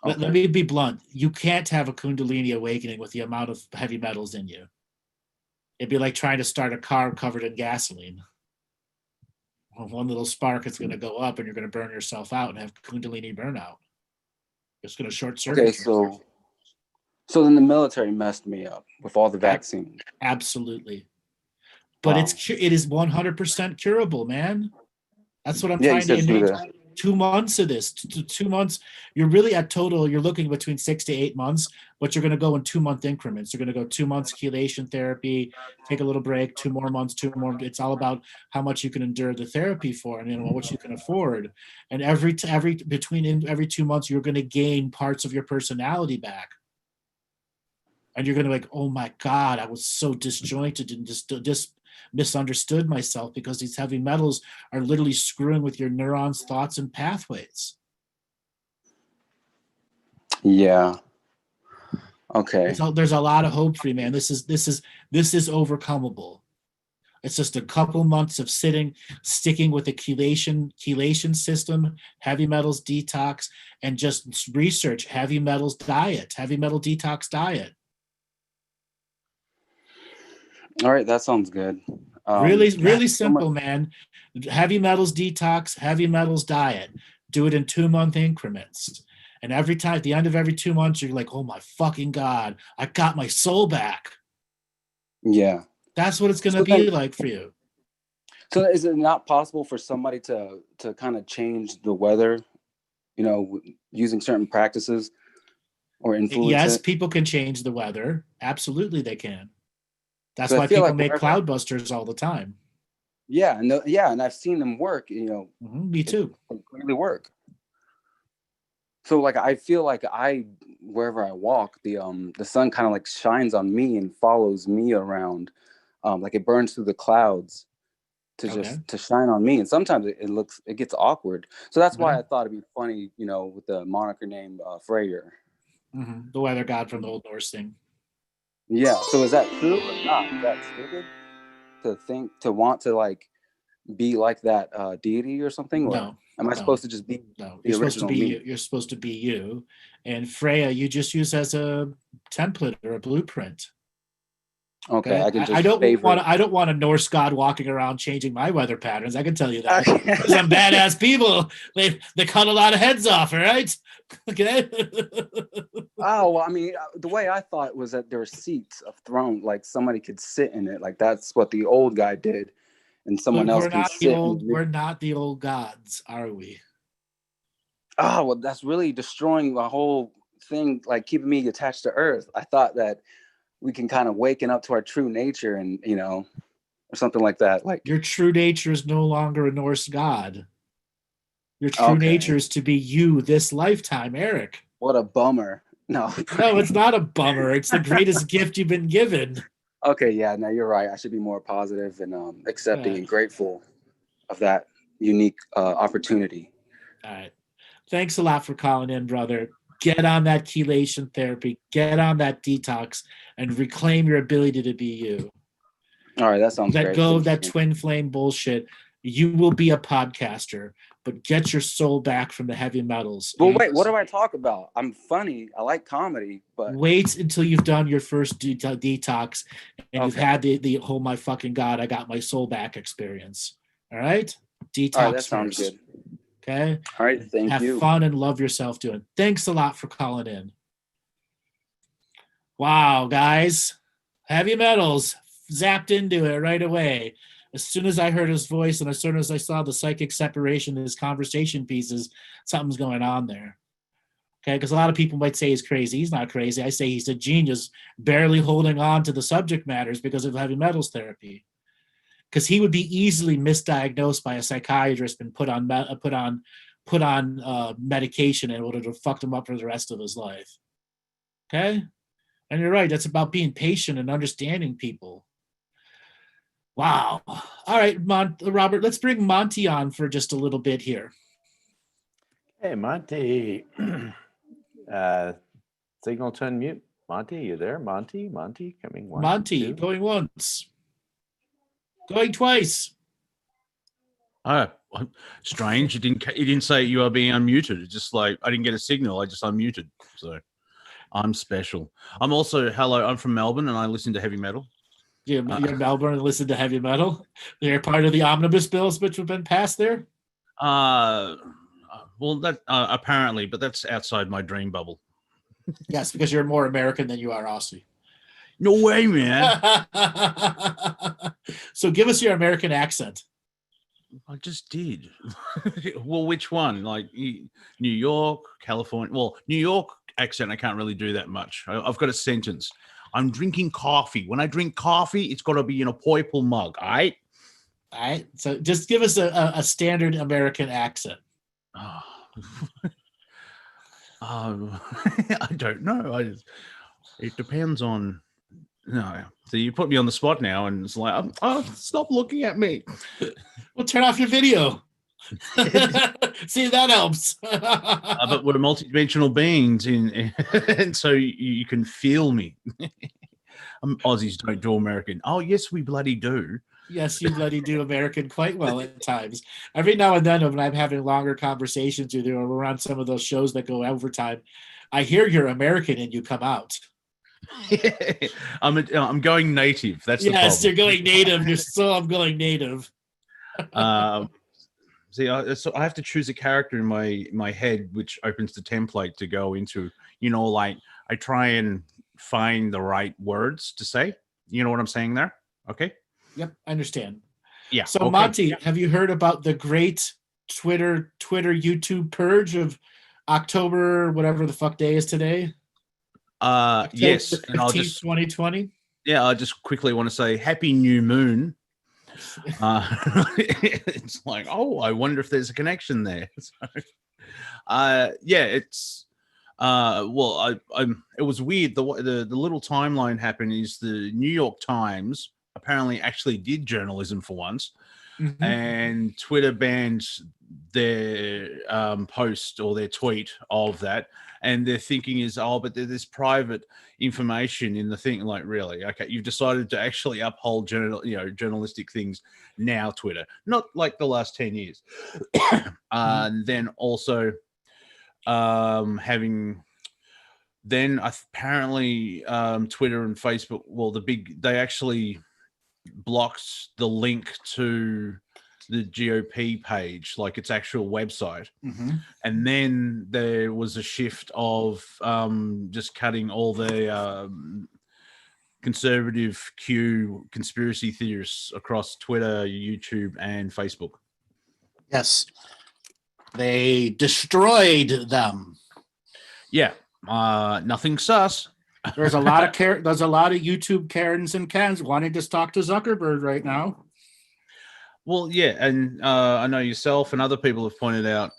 Okay. Let me be blunt. You can't have a Kundalini awakening with the amount of heavy metals in you. It'd be like trying to start a car covered in gasoline. One little spark is going to go up and you're going to burn yourself out and have Kundalini burnout. It's going to short circuit. Okay, so then the military messed me up with all the vaccines. Absolutely. But wow. It is 100% curable, man. That's what I'm trying to indicate. 2 months of this, 2 months. You're really at total, you're looking between 6 to 8 months, but you're going to go in 2-month increments. You're going to go 2 months chelation therapy, take a little break, 2 more months, 2 more. It's all about how much you can endure the therapy for and what you can afford. And every 2 months, you're going to gain parts of your personality back. And you're going to be like, oh my God, I was so disjointed and just misunderstood myself because these heavy metals are literally screwing with your neurons, thoughts, and pathways. Yeah. Okay. There's a lot of hope for you, man. This is overcomable. It's just a couple months of sticking with the chelation system, heavy metals detox, and just research heavy metals diet, heavy metal detox diet. All right, that sounds good. Really simple, man. Heavy metals detox, heavy metals diet. Do it in 2-month increments. And every time, at the end of every 2 months, you're like, oh my fucking God, I got my soul back. Yeah. That's what it's going to be like for you. So is it not possible for somebody to kind of change the weather, using certain practices or influence Yes, it? people can change the weather. Absolutely, they can. That's So why people make cloudbusters all the time. Yeah, and I've seen them work. Me too. Really work. So like I feel like wherever I walk, the sun kind of like shines on me and follows me around, like it burns through the clouds to shine on me. And sometimes it gets awkward. So that's why I thought it'd be funny, with the moniker name Freyr. The weather god from the Old Norse thing. Yeah. So is that true or not? Is that stupid to want to like be like that deity or something? Or No. am I supposed to just be you're supposed to be me? You're supposed to be you. And Freya, you just use as a template or a blueprint. Okay, I can just I don't want a Norse god walking around changing my weather patterns. I can tell you that. Some badass people. They cut a lot of heads off, all right? Okay. Oh, well, I mean, the way I thought was that there were seats of throne, like somebody could sit in it. Like that's what the old guy did. And someone else can sit. We're not the old gods, are we? Oh, well, that's really destroying the whole thing, like keeping me attached to Earth. I thought that we can kind of waken up to our true nature and, or something like that. Like your true nature is no longer a Norse god. Your true nature is to be you this lifetime, Eric. What a bummer. No, it's not a bummer. It's the greatest gift you've been given. Okay, yeah, no, you're right. I should be more positive and accepting and grateful of that unique opportunity. All right. Thanks a lot for calling in, brother. Get on that chelation therapy, get on that detox, and reclaim your ability to be you. All right, that sounds great. Let go of that twin flame bullshit. You will be a podcaster, but get your soul back from the heavy metals. Well, wait, what do I talk about? I'm funny. I like comedy, but wait until you've done your first detox and you've had the oh my fucking God, I got my soul back experience. All right? Detox. All right, that sounds good. Okay. All right. Thank you. Have fun and love yourself doing it. Thanks a lot for calling in. Wow, guys. Heavy metals. Zapped into it right away. As soon as I heard his voice and as soon as I saw the psychic separation in his conversation pieces, something's going on there. Okay, because a lot of people might say he's crazy. He's not crazy. I say he's a genius, barely holding on to the subject matters because of heavy metals therapy. Because he would be easily misdiagnosed by a psychiatrist and put on medication, and it would have fucked him up for the rest of his life. Okay, and you're right. That's about being patient and understanding people. Wow. All right, Robert. Let's bring Monty on for just a little bit here. Hey, Monty. Signal to unmute. Monty, you there? Monty, coming once. Monty, two. Going once. Going twice. Oh, strange. You didn't say you are being unmuted. It's just like I didn't get a signal. I just unmuted. So I'm special. I'm from Melbourne and I listen to heavy metal. You're Melbourne and listen to heavy metal? They're part of the omnibus bills which have been passed there? Well, that apparently, but that's outside my dream bubble. Yes, because you're more American than you are Aussie. No way, man. So give us your American accent. I just did. Well, which one? Like New York, California? Well, New York accent, I can't really do that much. I've got a sentence. I'm drinking coffee. When I drink coffee, it's got to be in a purple mug, all right? All right. So just give us a standard American accent. I don't know. It depends on. No, so you put me on the spot now, and it's like, oh, stop looking at me. Well, turn off your video. See, that helps. But we're multidimensional beings, and so you can feel me. Aussies don't do American. Oh, yes, we bloody do. Yes, you bloody do American quite well at times. Every now and then, when I'm having longer conversations with you, or we're on some of those shows that go overtime, I hear you're American and you come out. I'm going native. That's the Yes, problem. you're going native. I'm going native. See, so I have to choose a character in my head, which opens the template to go into. Like I try and find the right words to say. You know what I'm saying there? Okay. Yep, I understand. Yeah. So, okay. Monty, have you heard about the great Twitter, YouTube purge of October, whatever the fuck day is today? Yes, October and I'll 15th, just 2020. Yeah, I just quickly want to say Happy New Moon. It's like, oh, I wonder if there's a connection there. Yeah, it's well, it was weird. The little timeline happened is the New York Times apparently actually did journalism for once, and Twitter banned their post or their tweet of that, and their thinking is, oh, but there's private information in the thing. Like, really? Okay, you've decided to actually uphold journalistic things now, Twitter, not like the last 10 years. And then also having then apparently Twitter and Facebook, well, they actually blocked the link to the GOP page, like its actual website. And then there was a shift of just cutting all the conservative conspiracy theorists across Twitter, YouTube, and Facebook. Yes. They destroyed them. Yeah. Nothing sus. There's a lot of YouTube Karens and Kens wanting to talk to Zuckerberg right now. Well, yeah, and I know yourself and other people have pointed out.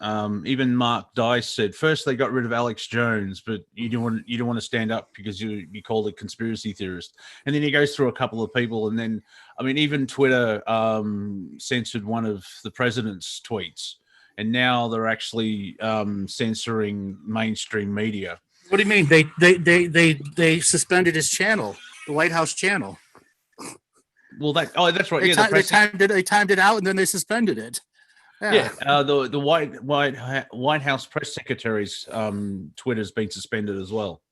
Even Mark Dice said first they got rid of Alex Jones, but you don't want to stand up because you called a conspiracy theorist. And then he goes through a couple of people, and then even Twitter censored one of the president's tweets, and now they're actually censoring mainstream media. What do you mean? They suspended his channel, the White House channel. Well, that's right. They timed it out and then they suspended it. Yeah, the White House press secretary's Twitter's been suspended as well.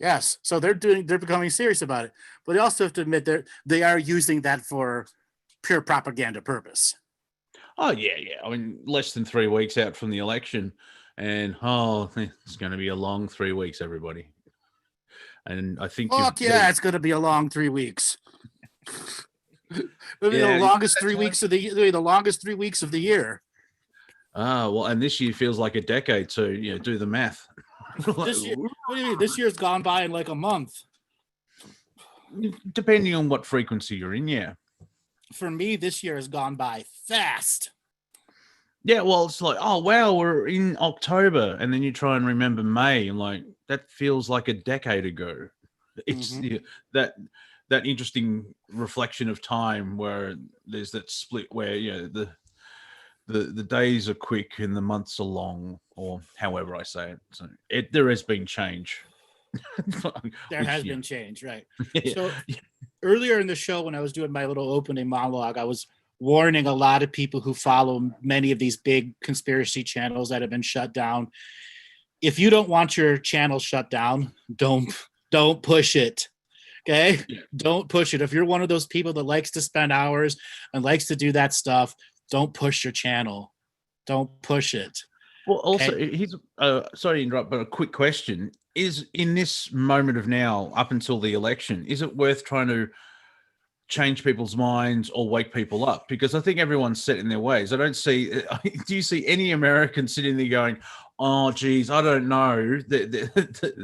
Yes, so they're becoming serious about it, but they also have to admit they are using that for pure propaganda purpose. Oh yeah. Less than 3 weeks out from the election, and it's going to be a long 3 weeks, everybody. And I think it's going to be a long 3 weeks. It'll be the longest 3 weeks of the year. Well, and this year feels like a decade, so do the math. What do you mean? This year's gone by in like a month. Depending on what frequency you're in, yeah. For me, this year has gone by fast. Yeah, well, it's like, oh wow, we're in October, and then you try and remember May, and like that feels like a decade ago. It's that interesting reflection of time where there's that split where the days are quick and the months are long, or however I say it. So there has been change. There has been change, right? So earlier in the show, when I was doing my little opening monologue, I was warning a lot of people who follow many of these big conspiracy channels that have been shut down. If you don't want your channel shut down, don't push it. Okay? Yeah. Don't push it. If you're one of those people that likes to spend hours and likes to do that stuff, don't push your channel. Don't push it. Well, also, here's sorry to interrupt, but a quick question. Is in this moment of now, up until the election, is it worth trying to change people's minds or wake people up? Because I think everyone's set in their ways. I don't see. Do you see any American sitting there going, "Oh, geez, I don't know. The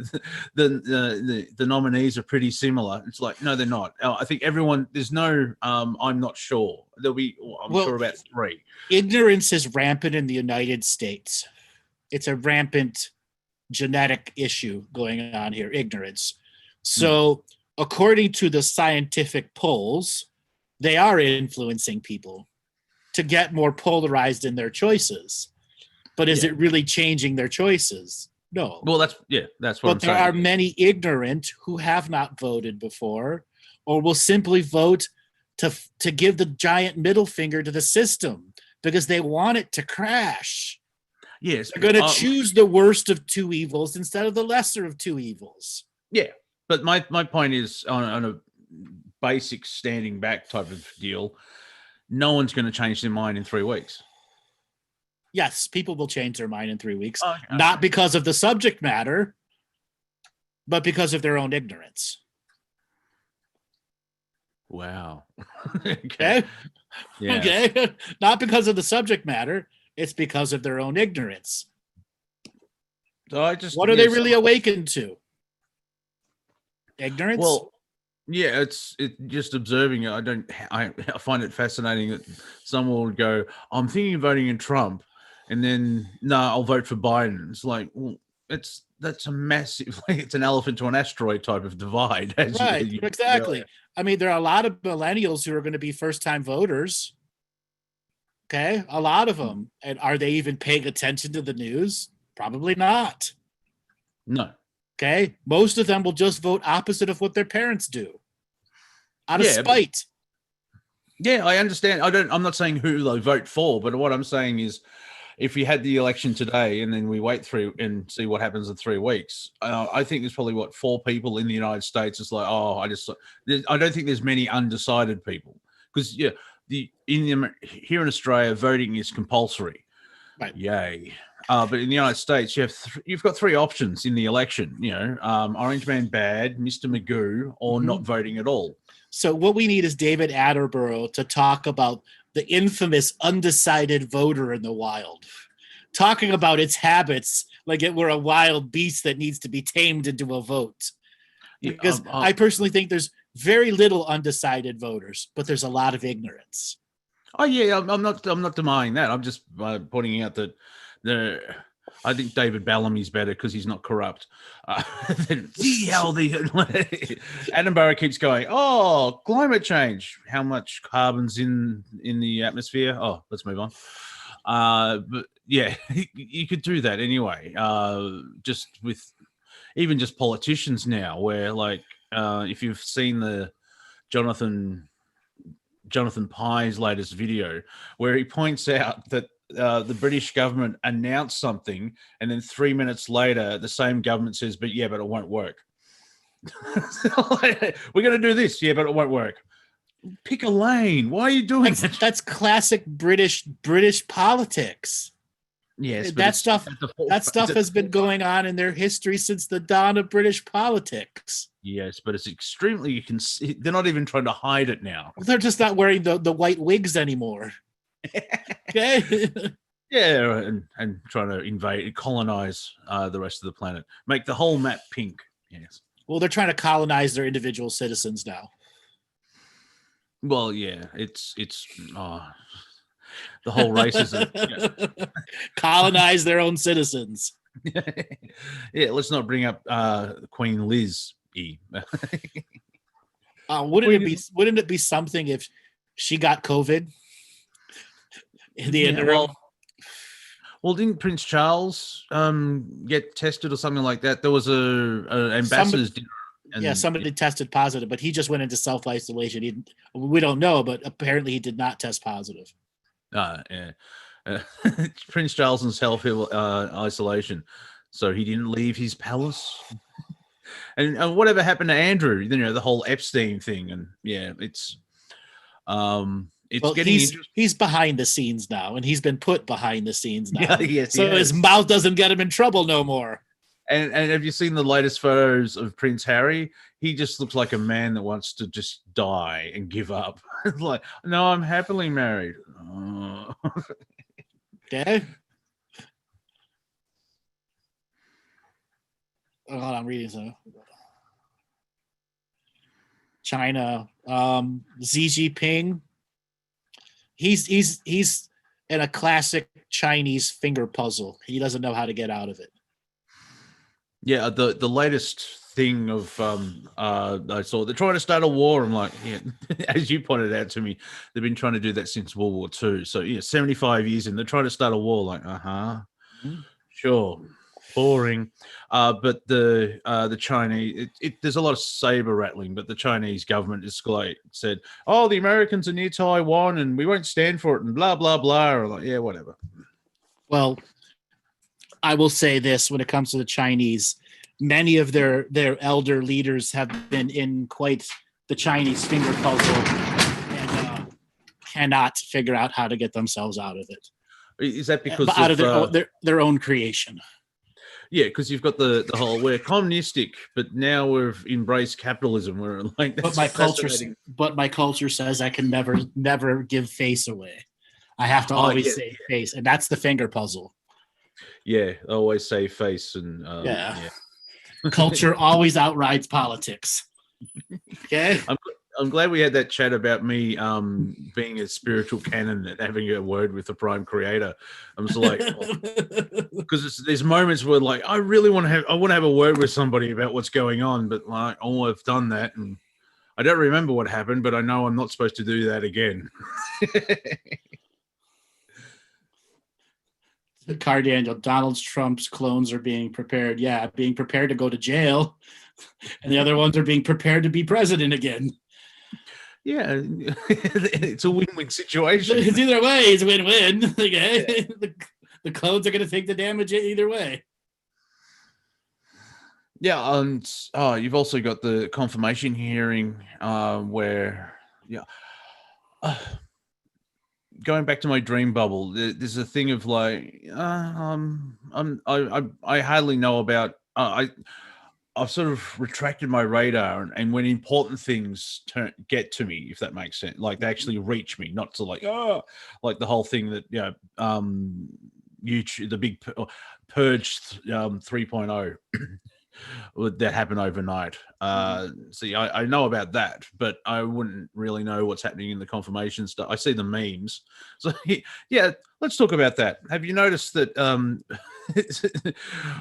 nominees are pretty similar." It's like, no, they're not. I think everyone. There's no. I'm not sure. There'll be. I'm sure about 3. Ignorance is rampant in the United States. It's a rampant genetic issue going on here. Ignorance. So. According to the scientific polls, they are influencing people to get more polarized in their choices. But is it really changing their choices? No. Well, that's what I'm But there saying. are many ignorant who have not voted before, or will simply vote to give the giant middle finger to the system because they want it to crash. Yes, They're going to choose the worst of two evils instead of the lesser of two evils. Yeah, but my point is on a basic standing back type of deal, no one's going to change their mind in 3 weeks. Yes, people will change their mind in 3 weeks, Okay. not because of the subject matter, but because of their own ignorance. Wow. Okay. Yeah. Okay. Not because of the subject matter, it's because of their own ignorance. So What are they really awakened to? Ignorance? Well, yeah, it's just observing it. I find it fascinating that someone will go, I'm thinking of voting in Trump, and then no, I'll vote for Biden. It's like, well, that's a massive, it's an elephant to an asteroid type of divide. Right, exactly. I mean, there are a lot of millennials who are going to be first-time voters. Okay, a lot of them. And are they even paying attention to the news? Probably not. No. Okay, most of them will just vote opposite of what their parents do, out of spite. Yeah, I understand. I'm not saying who they vote for, but what I'm saying is, if we had the election today and then we wait through and see what happens in 3 weeks, I think there's probably 4 people in the United States. It's like, I don't think there's many undecided people because here in Australia, voting is compulsory. Right. Yay. But in the United States, you've got 3 options in the election. Orange Man Bad, Mr. Magoo, or not voting at all. So what we need is David Attenborough to talk about the infamous undecided voter in the wild, talking about its habits like it were a wild beast that needs to be tamed into a vote. Because I personally think there's very little undecided voters, but there's a lot of ignorance. Oh yeah, I'm not denying that. I'm just pointing out that I think David Bellamy's better because he's not corrupt. See how Attenborough keeps going, oh, climate change. How much carbon's in the atmosphere? Oh, let's move on. But yeah, you could do that anyway. Just with even just politicians now, where if you've seen the Jonathan Pye's latest video, where he points out that the British government announced something, and then 3 minutes later, the same government says, but it won't work. We're going to do this. Yeah, but it won't work. Pick a lane. Why are you doing that? That's classic British politics. Yes, that stuff has been going on in their history since the dawn of British politics. Yes, but it's extremely, they're not even trying to hide it now. They're just not wearing the white wigs anymore. Okay. Yeah, and trying to colonize the rest of the planet, make the whole map pink. Yes. Well, they're trying to colonize their individual citizens now. Well, yeah, it's the whole racism. Colonize their own citizens. Yeah, let's not bring up Queen Liz. Wouldn't it be something if she got COVID in the interim? Well, didn't Prince Charles get tested or something like that? There was an ambassador's dinner. Somebody tested positive, but he just went into self-isolation. We don't know, but apparently he did not test positive. Prince Charles in self-isolation, so he didn't leave his palace. And whatever happened to Andrew? The whole Epstein thing, and it's getting he's behind the scenes now, and he's been put behind the scenes now. Yeah, yes, so his mouth doesn't get him in trouble no more. And have you seen the latest photos of Prince Harry? He just looks like a man that wants to just die and give up. Like, no, I'm happily married. Oh. Okay. Hold on, I'm reading some. China, Xi Jinping. He's in a classic Chinese finger puzzle. He doesn't know how to get out of it. Yeah, the latest thing of I saw they're trying to start a war. I'm like, yeah, as you pointed out to me, they've been trying to do that since World War II. So 75 years in, they're trying to start a war. Like, sure, boring. But the Chinese, there's a lot of saber rattling. But the Chinese government is like said, oh, the Americans are near Taiwan, and we won't stand for it, and blah blah blah. Or like, yeah, whatever. Well, I will say this: when it comes to the Chinese, many of their elder leaders have been in quite the Chinese finger puzzle and cannot figure out how to get themselves out of it. Is that because out of their own creation? Yeah, because you've got the whole we're communistic, but now we've embraced capitalism. We're like, but my culture says I can never give face away. I have to always say face, and that's the finger puzzle. Yeah, I always say face, and culture always outrides politics. Okay, I'm glad we had that chat about me being a spiritual canon and having a word with the Prime Creator. I'm just like, because there's moments where like I really want to have a word with somebody about what's going on, but like, oh, I've done that, and I don't remember what happened, but I know I'm not supposed to do that again. Car Daniel, Donald Trump's clones are being prepared. Yeah, being prepared to go to jail, and the other ones are being prepared to be president again. Yeah, it's a win-win situation. It's either way, it's win-win. Okay, the clones are going to take the damage either way. Yeah, and you've also got the confirmation hearing where, going back to my dream bubble, there's a thing of like, I hardly know about. I've sort of retracted my radar, and when important things get to me, if that makes sense, like they actually reach me, not to like like the whole thing that YouTube, the big purge 3.0. that happened overnight. See, I know about that, but I wouldn't really know what's happening in the confirmation stuff. I see the memes. So yeah, let's talk about that. Have you noticed that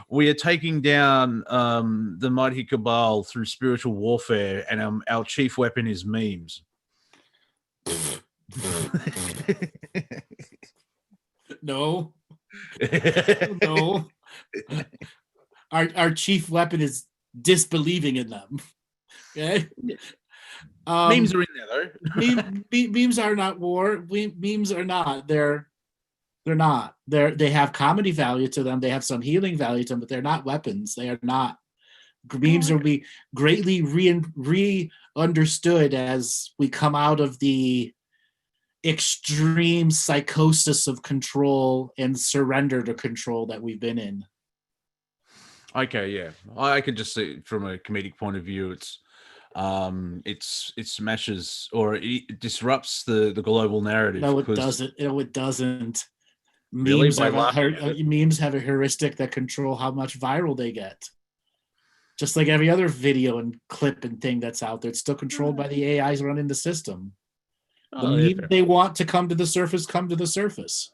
we are taking down the mighty cabal through spiritual warfare, and our chief weapon is memes? No. No. Our chief weapon is disbelieving in them. Okay. Memes are in there though. Memes are not war. Memes are not. They're not. They have comedy value to them. They have some healing value to them, but they're not weapons. They are not. Memes will be greatly re-understood as we come out of the extreme psychosis of control and surrender to control that we've been in. Okay, yeah, I could just see from a comedic point of view, it smashes or it disrupts the global narrative. No, it doesn't. No, it doesn't. Really? Memes have a heuristic that control how much viral they get. Just like every other video and clip and thing that's out there, it's still controlled by the AIs running the system. The meme they want to come to the surface, come to the surface.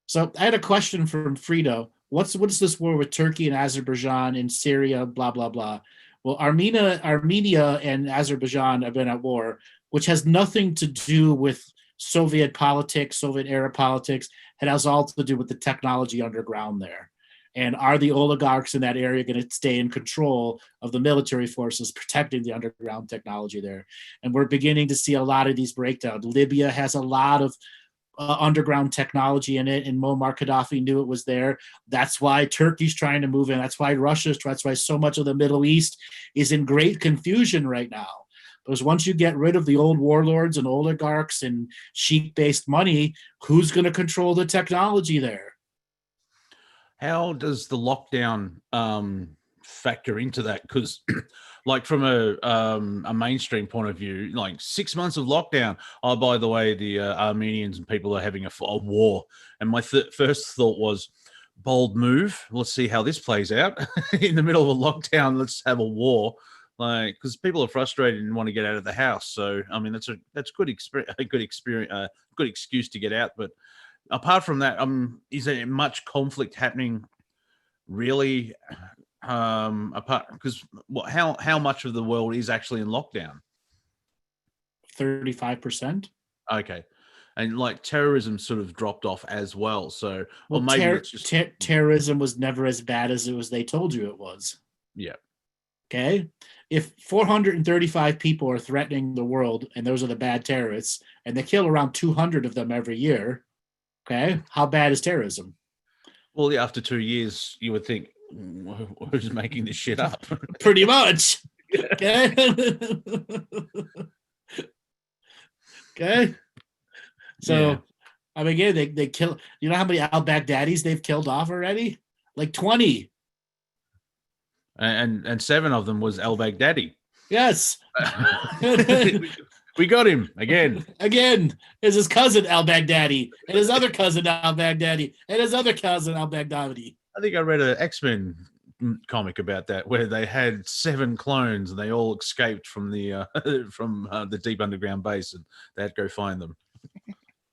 So I had a question from Frito. What's this war with Turkey and Azerbaijan and Syria, blah, blah, blah. Well, Armenia and Azerbaijan have been at war, which has nothing to do with Soviet politics, Soviet era politics. It has all to do with the technology underground there. And are the oligarchs in that area going to stay in control of the military forces protecting the underground technology there? And we're beginning to see a lot of these breakdowns. Libya has a lot of underground technology in it, and Muammar Gaddafi knew it was there. That's why Turkey's trying to move in. That's why that's why so much of the Middle East is in great confusion right now. Because once you get rid of the old warlords and oligarchs and sheik-based money, who's going to control the technology there? How does the lockdown factor into that? Because like from a mainstream point of view, like 6 months of lockdown. Oh, by the way, the Armenians and people are having a war. And my first thought was, bold move. Let's see how this plays out. In the middle of a lockdown, let's have a war. Like, because people are frustrated and want to get out of the house. So, I mean, that's good experience, a good excuse to get out. But apart from that, is there much conflict happening really apart, because how much of the world is actually in lockdown? 35%. Okay. And like terrorism sort of dropped off as well. So, Well, or maybe it's just terrorism was never as bad as they told you it was. yeah. Okay. If 435 people are threatening the world and those are the bad terrorists and they kill around 200 of them every year, okay, how bad is terrorism? Well, yeah, after 2 years, you would think, who's making this shit up? Pretty much. Okay. Okay. So, Yeah. I mean, again, they kill. You know how many al-Baghdadis they've killed off already? Like 20. And 7 of them was al-Baghdadi. Yes. We got him again. Again, is his cousin al-Baghdadi, and his other cousin al-Baghdadi, and his other cousin al-Baghdadi. I think I read an X-Men comic about that, where they had 7 clones and they all escaped from the deep underground base, and they had to go find them.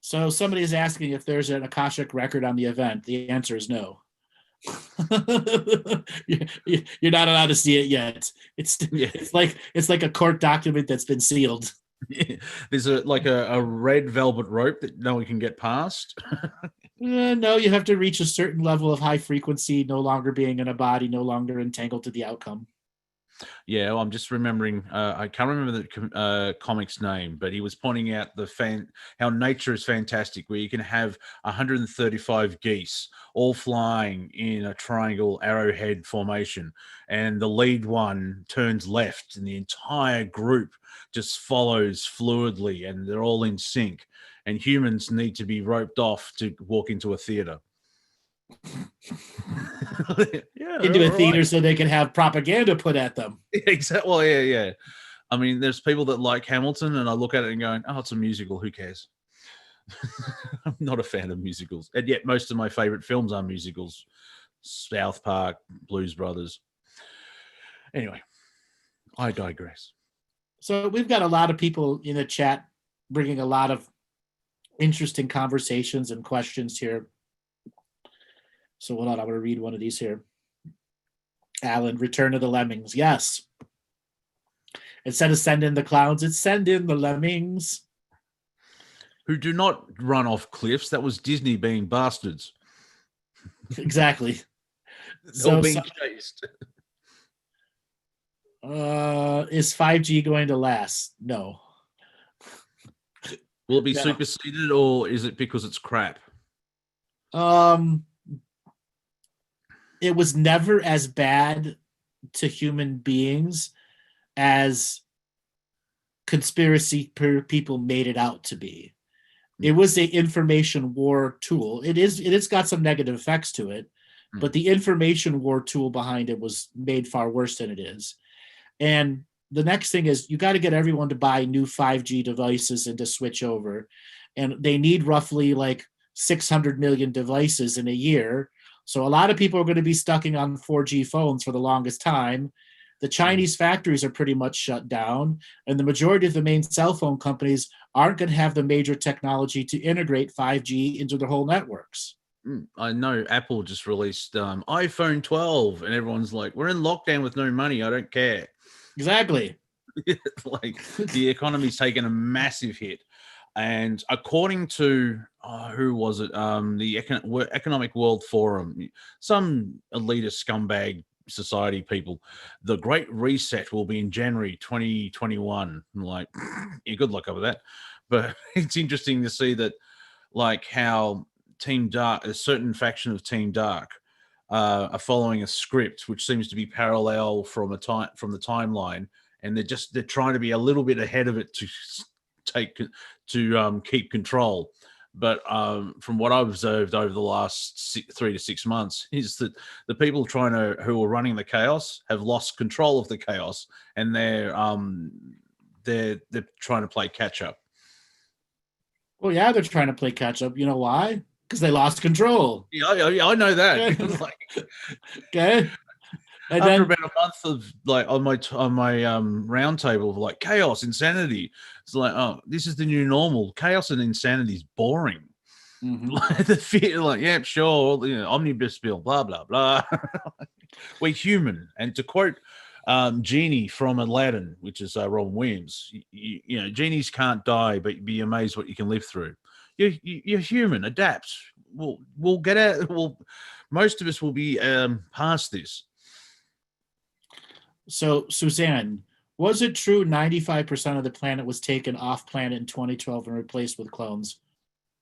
So somebody is asking if there's an Akashic record on the event. The answer is no. You're not allowed to see it yet. It's like a court document that's been sealed. There's a red velvet rope that no one can get past. No, you have to reach a certain level of high frequency, no longer being in a body, no longer entangled to the outcome. Yeah, well, I'm just remembering. I can't remember the comic's name, but he was pointing out how nature is fantastic, where you can have 135 geese all flying in a triangle arrowhead formation, and the lead one turns left, and the entire group just follows fluidly, and they're all in sync. And humans need to be roped off to walk into a theater. Yeah, Into a theater right. so they can have propaganda put at them. Exactly. Well, yeah. I mean, there's people that like Hamilton, and I look at it and going, "Oh, it's a musical. Who cares?" I'm not a fan of musicals, and yet most of my favorite films are musicals. South Park, Blues Brothers. Anyway, I digress. So we've got a lot of people in the chat bringing a lot of interesting conversations and questions here. So hold on, I'm going to read one of these here. Alan, Return of the Lemmings. Yes. Instead of send in the clowns, it's send in the lemmings. Who do not run off cliffs. That was Disney being bastards. Exactly. They're being chased. Is 5G going to last? No. Will it be superseded, or is it because it's crap? It was never as bad to human beings as conspiracy people made it out to be. It was an information war tool. It's got some negative effects to it, but the information war tool behind it was made far worse than it is. And the next thing is you got to get everyone to buy new 5G devices and to switch over. And they need roughly like 600 million devices in a year. So a lot of people are going to be stuck on 4G phones for the longest time. The Chinese factories are pretty much shut down, and the majority of the main cell phone companies aren't going to have the major technology to integrate 5G into their whole networks. I know Apple just released iPhone 12, and everyone's like, we're in lockdown with no money. I don't care. Exactly. Like the economy's taken a massive hit. And according to, who was it? The Economic World Forum, some elitist scumbag society people, the Great Reset will be in January 2021. I'm like, yeah, good luck over that. But it's interesting to see that, like, how Team Dark, a certain faction of Team Dark, are following a script which seems to be parallel from the timeline, and they're trying to be a little bit ahead of it to keep control. But from what I've observed over the last 3 to 6 months is that the people who are running the chaos have lost control of the chaos, and they're trying to play catch up. Well, yeah, they're trying to play catch up. You know why? Because they lost control. Yeah, I know that. Okay. And after about a month of like on my round table of like chaos, insanity, it's like, oh, this is the new normal. Chaos and insanity is boring. Mhm. The fear, like, yeah, sure, you know, omnibus bill, blah blah blah. We're human, and to quote Genie from Aladdin, which is Robin Williams, you know, genies can't die, but be amazed what you can live through. You're human. Adapt. We'll get out. Most of us will be past this. So, Suzanne, was it true 95% of the planet was taken off planet in 2012 and replaced with clones?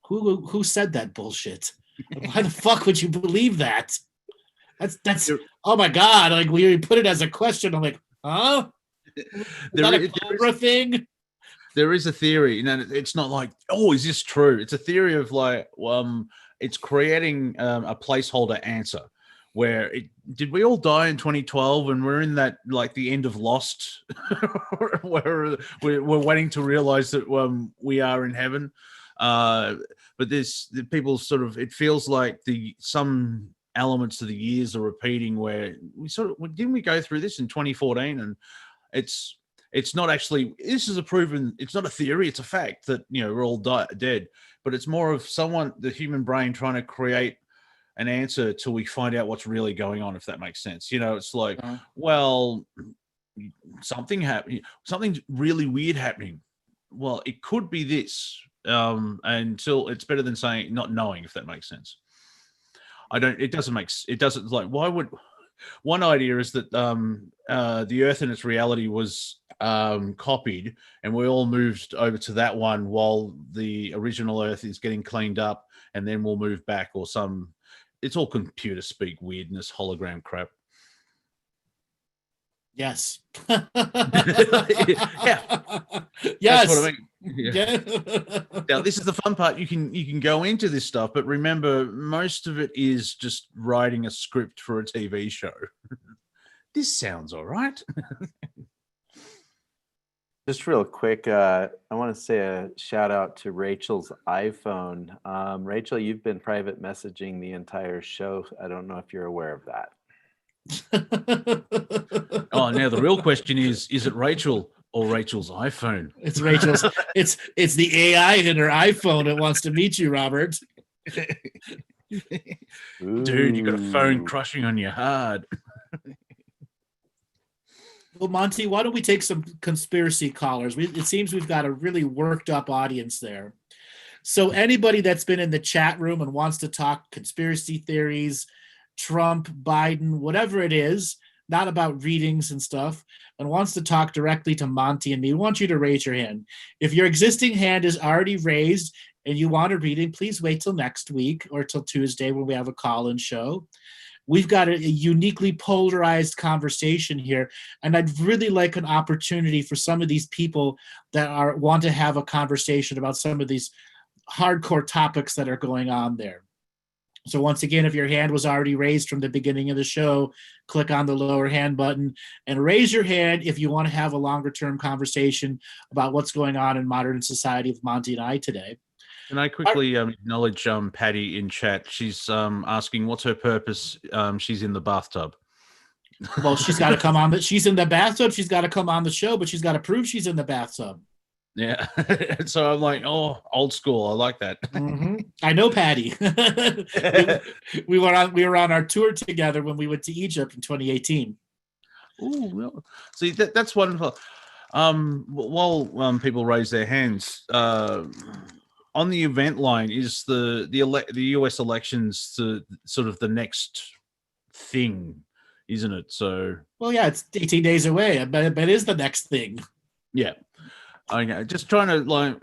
Who said that bullshit? Like, why the fuck would you believe that? That's oh my god! Like we put it as a question. I'm like, huh? Is that a Cobra thing? There is a theory, it's not like, oh, is this true? It's a theory of like, it's creating a placeholder answer. Where did we all die in 2012 and we're in that, like, the end of Lost where we're waiting to realize that we are in heaven, but the people sort of, it feels like some elements of the years are repeating, where didn't we go through this in 2014, and it's not actually, this is it's not a theory, it's a fact that, you know, we're all dead, but it's more of the human brain trying to create an answer till we find out what's really going on, if that makes sense. You know, it's like, well, something happened, something really weird happening. Well, it could be this, until it's better than saying not knowing, if that makes sense. It doesn't, like, why would, one idea is that the Earth in its reality was copied, and we all moved over to that one while the original Earth is getting cleaned up, and then we'll move back, or it's all computer speak weirdness, hologram crap. Yes. Yeah. Yes. That's what I mean. Yeah. Now, this is the fun part. You can go into this stuff, but remember, most of it is just writing a script for a TV show. This sounds all right. Just real quick, I want to say a shout out to Rachel's iPhone. Rachel, you've been private messaging the entire show. I don't know if you're aware of that. Oh, now the real question is it Rachel or Rachel's iPhone? It's Rachel's. It's the AI in her iPhone that wants to meet you, Robert. Dude, you got a phone crushing on your hard. Well, Monty, why don't we take some conspiracy callers? It seems we've got a really worked up audience there. So anybody that's been in the chat room and wants to talk conspiracy theories, Trump, Biden, whatever it is, not about readings and stuff, and wants to talk directly to Monty and me, we want you to raise your hand. If your existing hand is already raised and you want a reading, please wait till next week or till Tuesday when we have a call-in show. We've got a uniquely polarized conversation here, and I'd really like an opportunity for some of these people that want to have a conversation about some of these hardcore topics that are going on there. So once again, if your hand was already raised from the beginning of the show, click on the lower hand button and raise your hand if you want to have a longer term conversation about what's going on in modern society with Monty and I today. Can I quickly acknowledge Patty in chat? She's asking what's her purpose. She's in the bathtub. Well, she's got to come on. She's in the bathtub. She's got to come on the show, but she's got to prove she's in the bathtub. Yeah. So I'm like, oh, old school. I like that. Mm-hmm. I know Patty. we were on our tour together when we went to Egypt in 2018. Oh, well, see, that's wonderful. While people raise their hands, on the event line, is the US elections sort of the next thing, isn't it? So, well, yeah, it's 18 days away, but it is the next thing. Yeah, I know. Just trying to like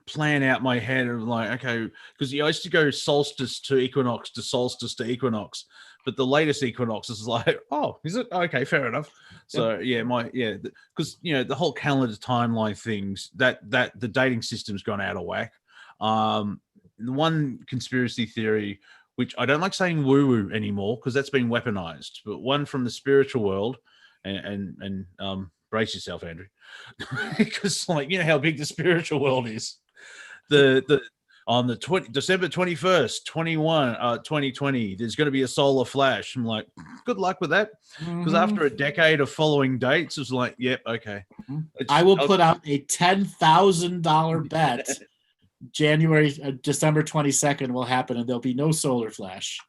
plan out my head of like, okay, because I used to go solstice to equinox to solstice to equinox, but the latest equinox is like, oh, is it? Okay, fair enough. So because the whole calendar timeline things, that the dating system's gone out of whack. The one conspiracy theory, which I don't like saying woo-woo anymore because that's been weaponized, but one from the spiritual world, and brace yourself, Andrew, because like you know how big the spiritual world is. On the December 21st, 2020, there's going to be a solar flash. I'm like, good luck with that. Because after a decade of following dates, it's like, yep, okay. I will put out a $10,000 bet December 22nd will happen, and there'll be no solar flash.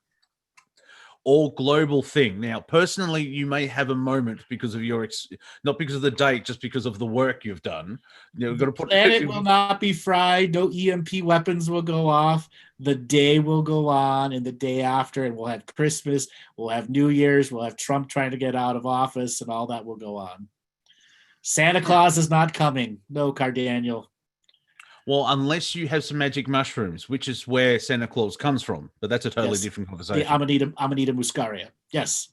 All global thing. Now, personally, you may have a moment because of your not because of the date, just because of the work you've done. We've got to put Planet will not be fried. No EMP weapons will go off. The day will go on, and the day after, and we'll have Christmas. We'll have New Year's. We'll have Trump trying to get out of office, and all that will go on. Santa Claus is not coming. No, Cardaniel. Well, unless you have some magic mushrooms, which is where Santa Claus comes from, but that's a totally Yes. different conversation. The Amanita muscaria. Yes.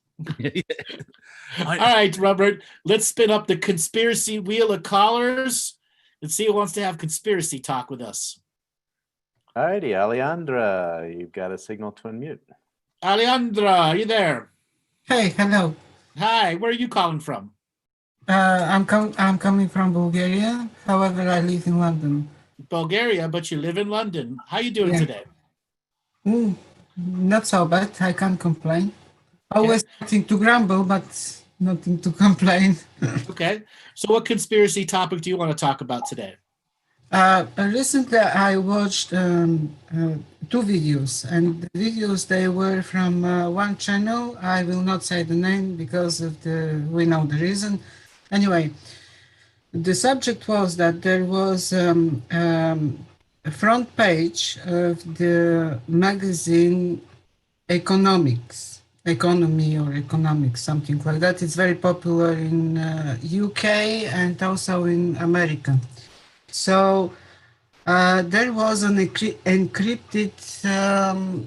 All right, Robert. Let's spin up the conspiracy wheel of callers and see who wants to have conspiracy talk with us. All righty, Alejandra, you've got a signal to unmute. Alejandra, are you there? Hey, hello. Hi. Where are you calling from? I'm coming from Bulgaria. However, I live in London. Bulgaria, but you live in London. How you doing Yeah. today? Not so bad. I can't complain. Always nothing to grumble, but nothing to complain. Okay. So what conspiracy topic do you want to talk about today? Recently, I watched 2 videos, and the videos they were from one channel. I will not say the name because of we know the reason. Anyway, the subject was that there was a front page of the magazine Economy or Economics, something like that. It's very popular in UK and also in America. So there was an encrypted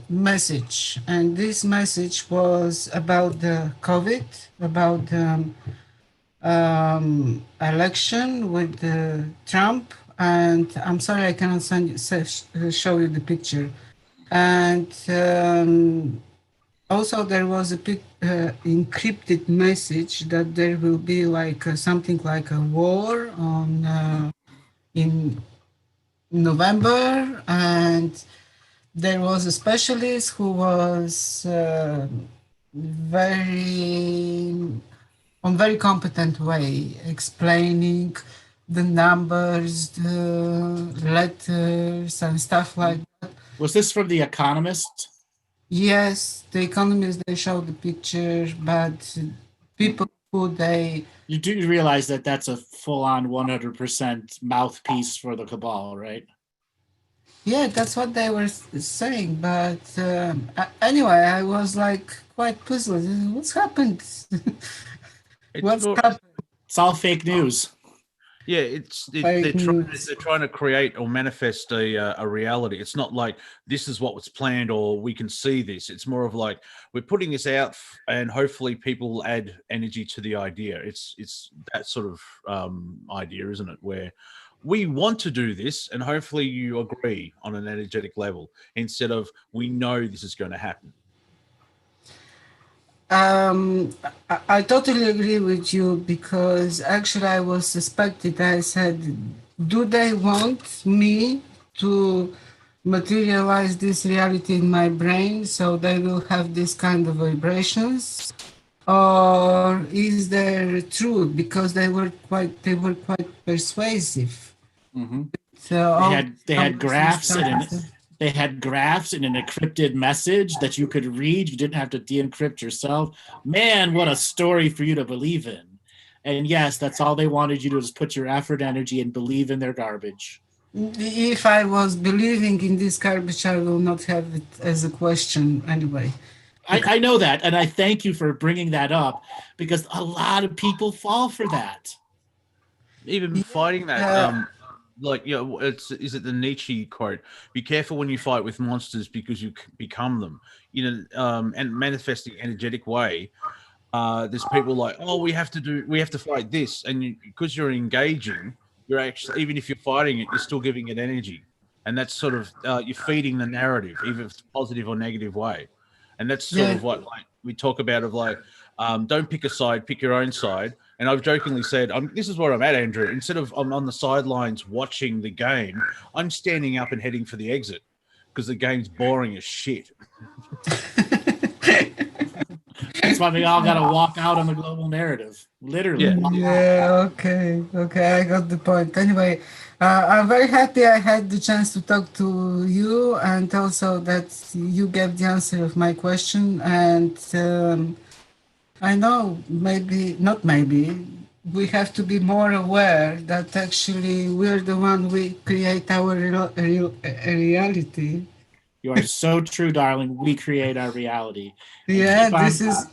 message, and this message was about the COVID, about the election with Trump, and I'm sorry I cannot show you the picture. And also there was a encrypted message that there will be like something like a war on in November, and there was a specialist who was very competent way explaining the numbers, the letters and stuff like that. Was this from The Economist? Yes, the Economist, they showed the picture, but people who You do realize that that's a full-on 100% mouthpiece for the cabal, right? yeah, that's what they were saying. But anyway, I was like quite puzzled. What's happened? Happened? It's all fake news. Yeah, they're trying to create or manifest a reality. It's not like this is what was planned or we can see this. It's more of like we're putting this out and hopefully people will add energy to the idea. It's that sort of idea, isn't it? Where we want to do this and hopefully you agree on an energetic level instead of we know this is going to happen. I totally agree with you, because actually I was suspected. I said, do they want me to materialize this reality in my brain so they will have this kind of vibrations, or is there truth? Because they were quite persuasive. Mm-hmm. So they had graphs They had graphs in an encrypted message that you could read. You didn't have to de-encrypt yourself. Man, what a story for you to believe in. And yes, that's all they wanted you to do, is put your effort, energy, and believe in their garbage. If I was believing in this garbage, I will not have it as a question anyway. I know that, and I thank you for bringing that up, because a lot of people fall for that. Even fighting that... like, you know, is it the Nietzsche quote? Be careful when you fight with monsters because you become them. You know, and manifesting energetic way. There's people like, oh, we have to fight this, and because you're engaging, you're actually, even if you're fighting it, you're still giving it energy, and that's sort of you're feeding the narrative, either it's positive or negative way, and that's sort of what like we talk about of like, don't pick a side, pick your own side. And I've jokingly said, this is where I'm at, Andrew. Instead of I'm on the sidelines watching the game, I'm standing up and heading for the exit because the game's boring as shit. That's why we all got to walk out on the global narrative. Literally. Yeah. walk out. Yeah, okay, I got the point. Anyway, I'm very happy I had the chance to talk to you and also that you gave the answer of my question. And I know maybe, not maybe, we have to be more aware that actually we're the one we create our reality. You are so true, darling. We create our reality. And Yeah, keep on. this is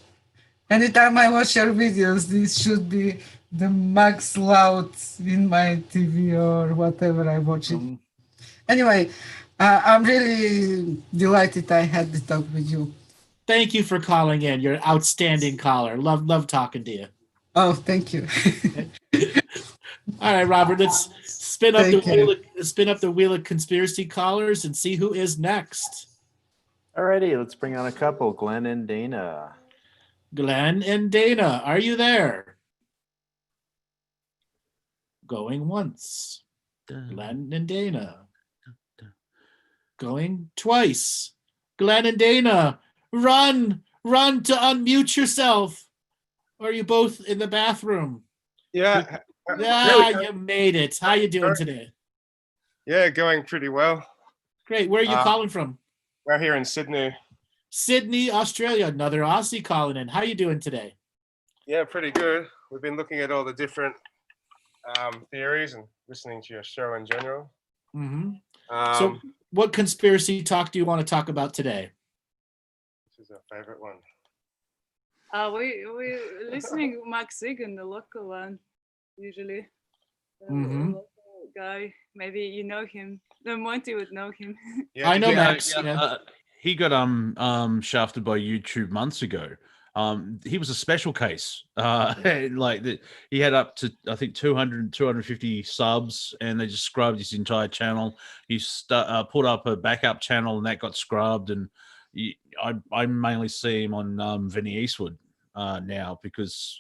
anytime I watch your videos, this should be the max loud in my TV or whatever I watch it. Mhm. Anyway, I'm really delighted I had the talk with you. Thank you for calling in. You're an outstanding caller. Love talking to you. Oh, thank you. All right, Robert. Let's spin up the Take care. wheel. Spin up the wheel of conspiracy callers and see who is next. Alrighty, let's bring on a couple, Glenn and Dana. Glenn and Dana, are you there? Going once. Glenn and Dana. Going twice. Glenn and Dana, run to unmute yourself. Or are you both in the bathroom? Yeah. Yeah, you made it. How you doing today? Yeah, going pretty well. Great. Where are you calling from? We're here in Sydney. Sydney, Australia. Another Aussie calling in. How you doing today? Yeah, pretty good. We've been looking at all the different theories and listening to your show in general. Mm-hmm. So what conspiracy talk do you want to talk about today? This is our favorite one. We're listening to Max Zigan, the local one, usually. Mhm. Local guy. Maybe you know him. No, Monty would know him. Yeah, I know Yeah, Max. yeah, Yeah. he got shafted by YouTube months ago. He was a special case. He had up to I think 250 subs, and they just scrubbed his entire channel. He put up a backup channel, and that got scrubbed. And I mainly see him on Vinny Eastwood now because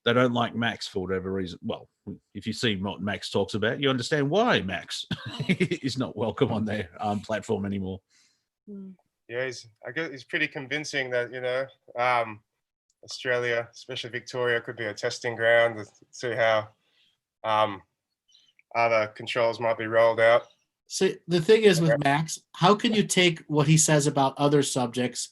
they don't like Max for whatever reason. Well, if you see what Max talks about, you understand why Max is not welcome on their platform anymore. Yeah, I guess he's pretty convincing that, Australia, especially Victoria, could be a testing ground to see how other controls might be rolled out. So the thing is with Max, how can you take what he says about other subjects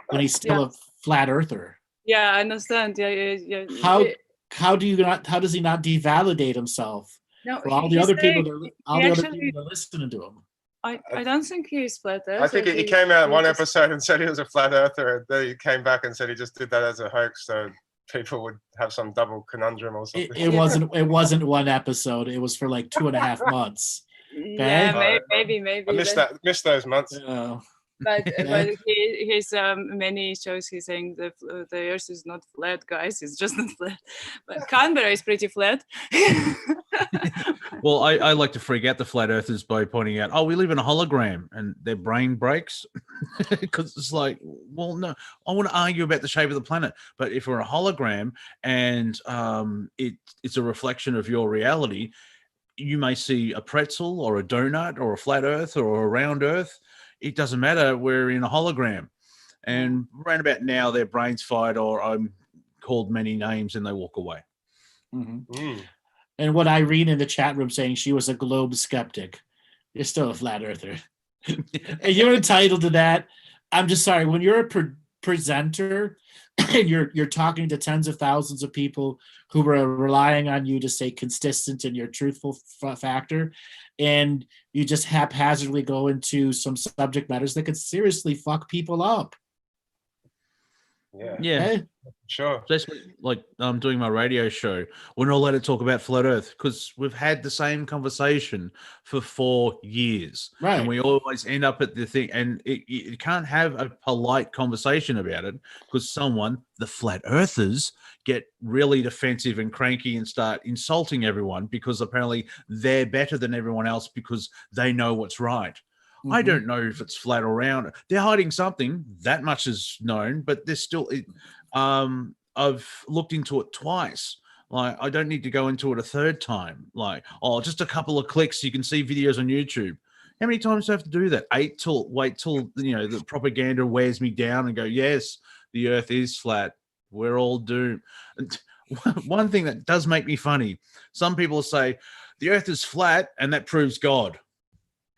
when he's still a flat earther? Yeah, I understand. Yeah. How does he not devalidate himself No, for all the he's other people saying- that all he the other actually- people that are listening to him? I don't think he's flat earther. I think he came out in one just- episode and said he was a flat earther, and then he came back and said he just did that as a hoax, so people would have some double conundrum or something. It wasn't one episode. It was for like 2.5 months. Yeah, Okay. maybe. I missed those months. But Okay. he's many shows he's saying the Earth is not flat, guys. It's just not flat. But Canberra is pretty flat. Well, I like to freak out the flat earthers by pointing out, oh, we live in a hologram, and their brain breaks because it's like, well, no, I want to argue about the shape of the planet, but if we're a hologram and it's a reflection of your reality, you may see a pretzel or a donut or a flat earth or a round earth. It doesn't matter. We're in a hologram. And around about now, their brains fight, or I'm called many names, and they walk away. Mm-hmm. And what Irene in the chat room saying she was a globe skeptic. You're still a flat earther. And you're entitled to that. I'm just sorry. When you're a presenter and you're talking to tens of thousands of people who are relying on you to stay consistent in your truthful factor, and you just haphazardly go into some subject matters that could seriously fuck people up. Yeah. Okay? Sure. Especially like I'm doing my radio show. We're not allowed to talk about flat Earth because we've had the same conversation for 4 years. Right. And we always end up at the thing. And you can't have a polite conversation about it because the flat earthers, get really defensive and cranky and start insulting everyone because apparently they're better than everyone else because they know what's right. Mm-hmm. I don't know if it's flat or round. They're hiding something. That much is known, but there's still. I've looked into it twice. Like, I don't need to go into it a third time. Like, oh, just a couple of clicks, you can see videos on YouTube. How many times do I have to do that? Wait till the propaganda wears me down and go, yes, the Earth is flat. We're all doomed. And one thing that does make me funny, some people say the Earth is flat and that proves God.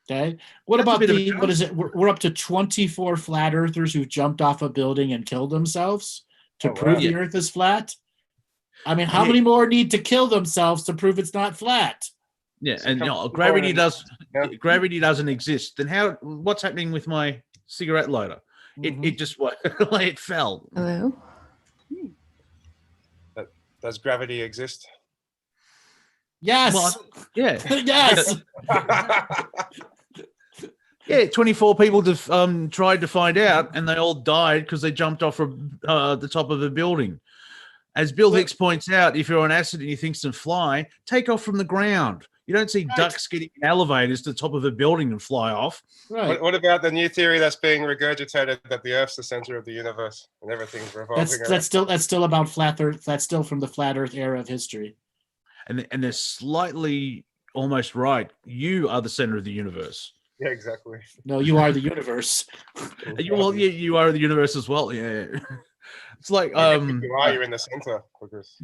Okay. What That's a about bit of a the, what is it? We're up to 24 flat earthers who've jumped off a building and killed themselves to Oh, prove wow. the Earth is flat. I mean, how Yeah. many more need to kill themselves to prove it's not flat? Yeah, So and come gravity forward gravity doesn't exist. Then what's happening with my cigarette lighter? Mhm. It just it fell. Hello? Does gravity exist? Yes. Well, yeah. Yes. Yeah, 24 people tried to find out, and they all died because they jumped off the top of a building. As Bill Hicks points out, if you're on acid and you think some fly, take off from the ground. You don't see Right. ducks getting in elevators to the top of a building and fly off. Right. What about the new theory that's being regurgitated that the Earth's the center of the universe and everything's revolving around? That's still about flat Earth. That's still from the flat Earth era of history. And they're slightly almost right. You are the center of the universe. Yeah, exactly. No, you are the universe. Well, yeah, you are the universe as well. Yeah. It's like you're in the center because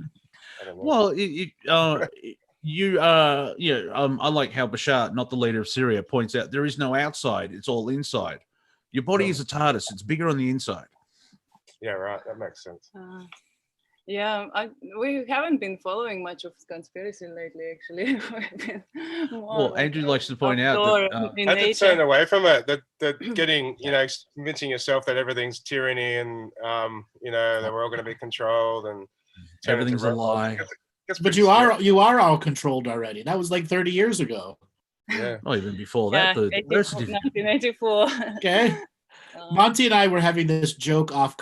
I don't know. well, I like how Bashar, not the leader of Syria, points out there is no outside; it's all inside. Your body is a TARDIS; it's bigger on the inside. Yeah, right. That makes sense. Yeah, we haven't been following much of conspiracy lately, actually. Well, Andrew likes to point out that in I had to nature. turn away from it. That getting, convincing yourself that everything's tyranny and that we're all going to be controlled and everything's a lie. But you are all controlled already. That was like 30 years ago. Yeah. Oh, even before that, the birth certificate. 1984. Okay. Monty and I were having this joke off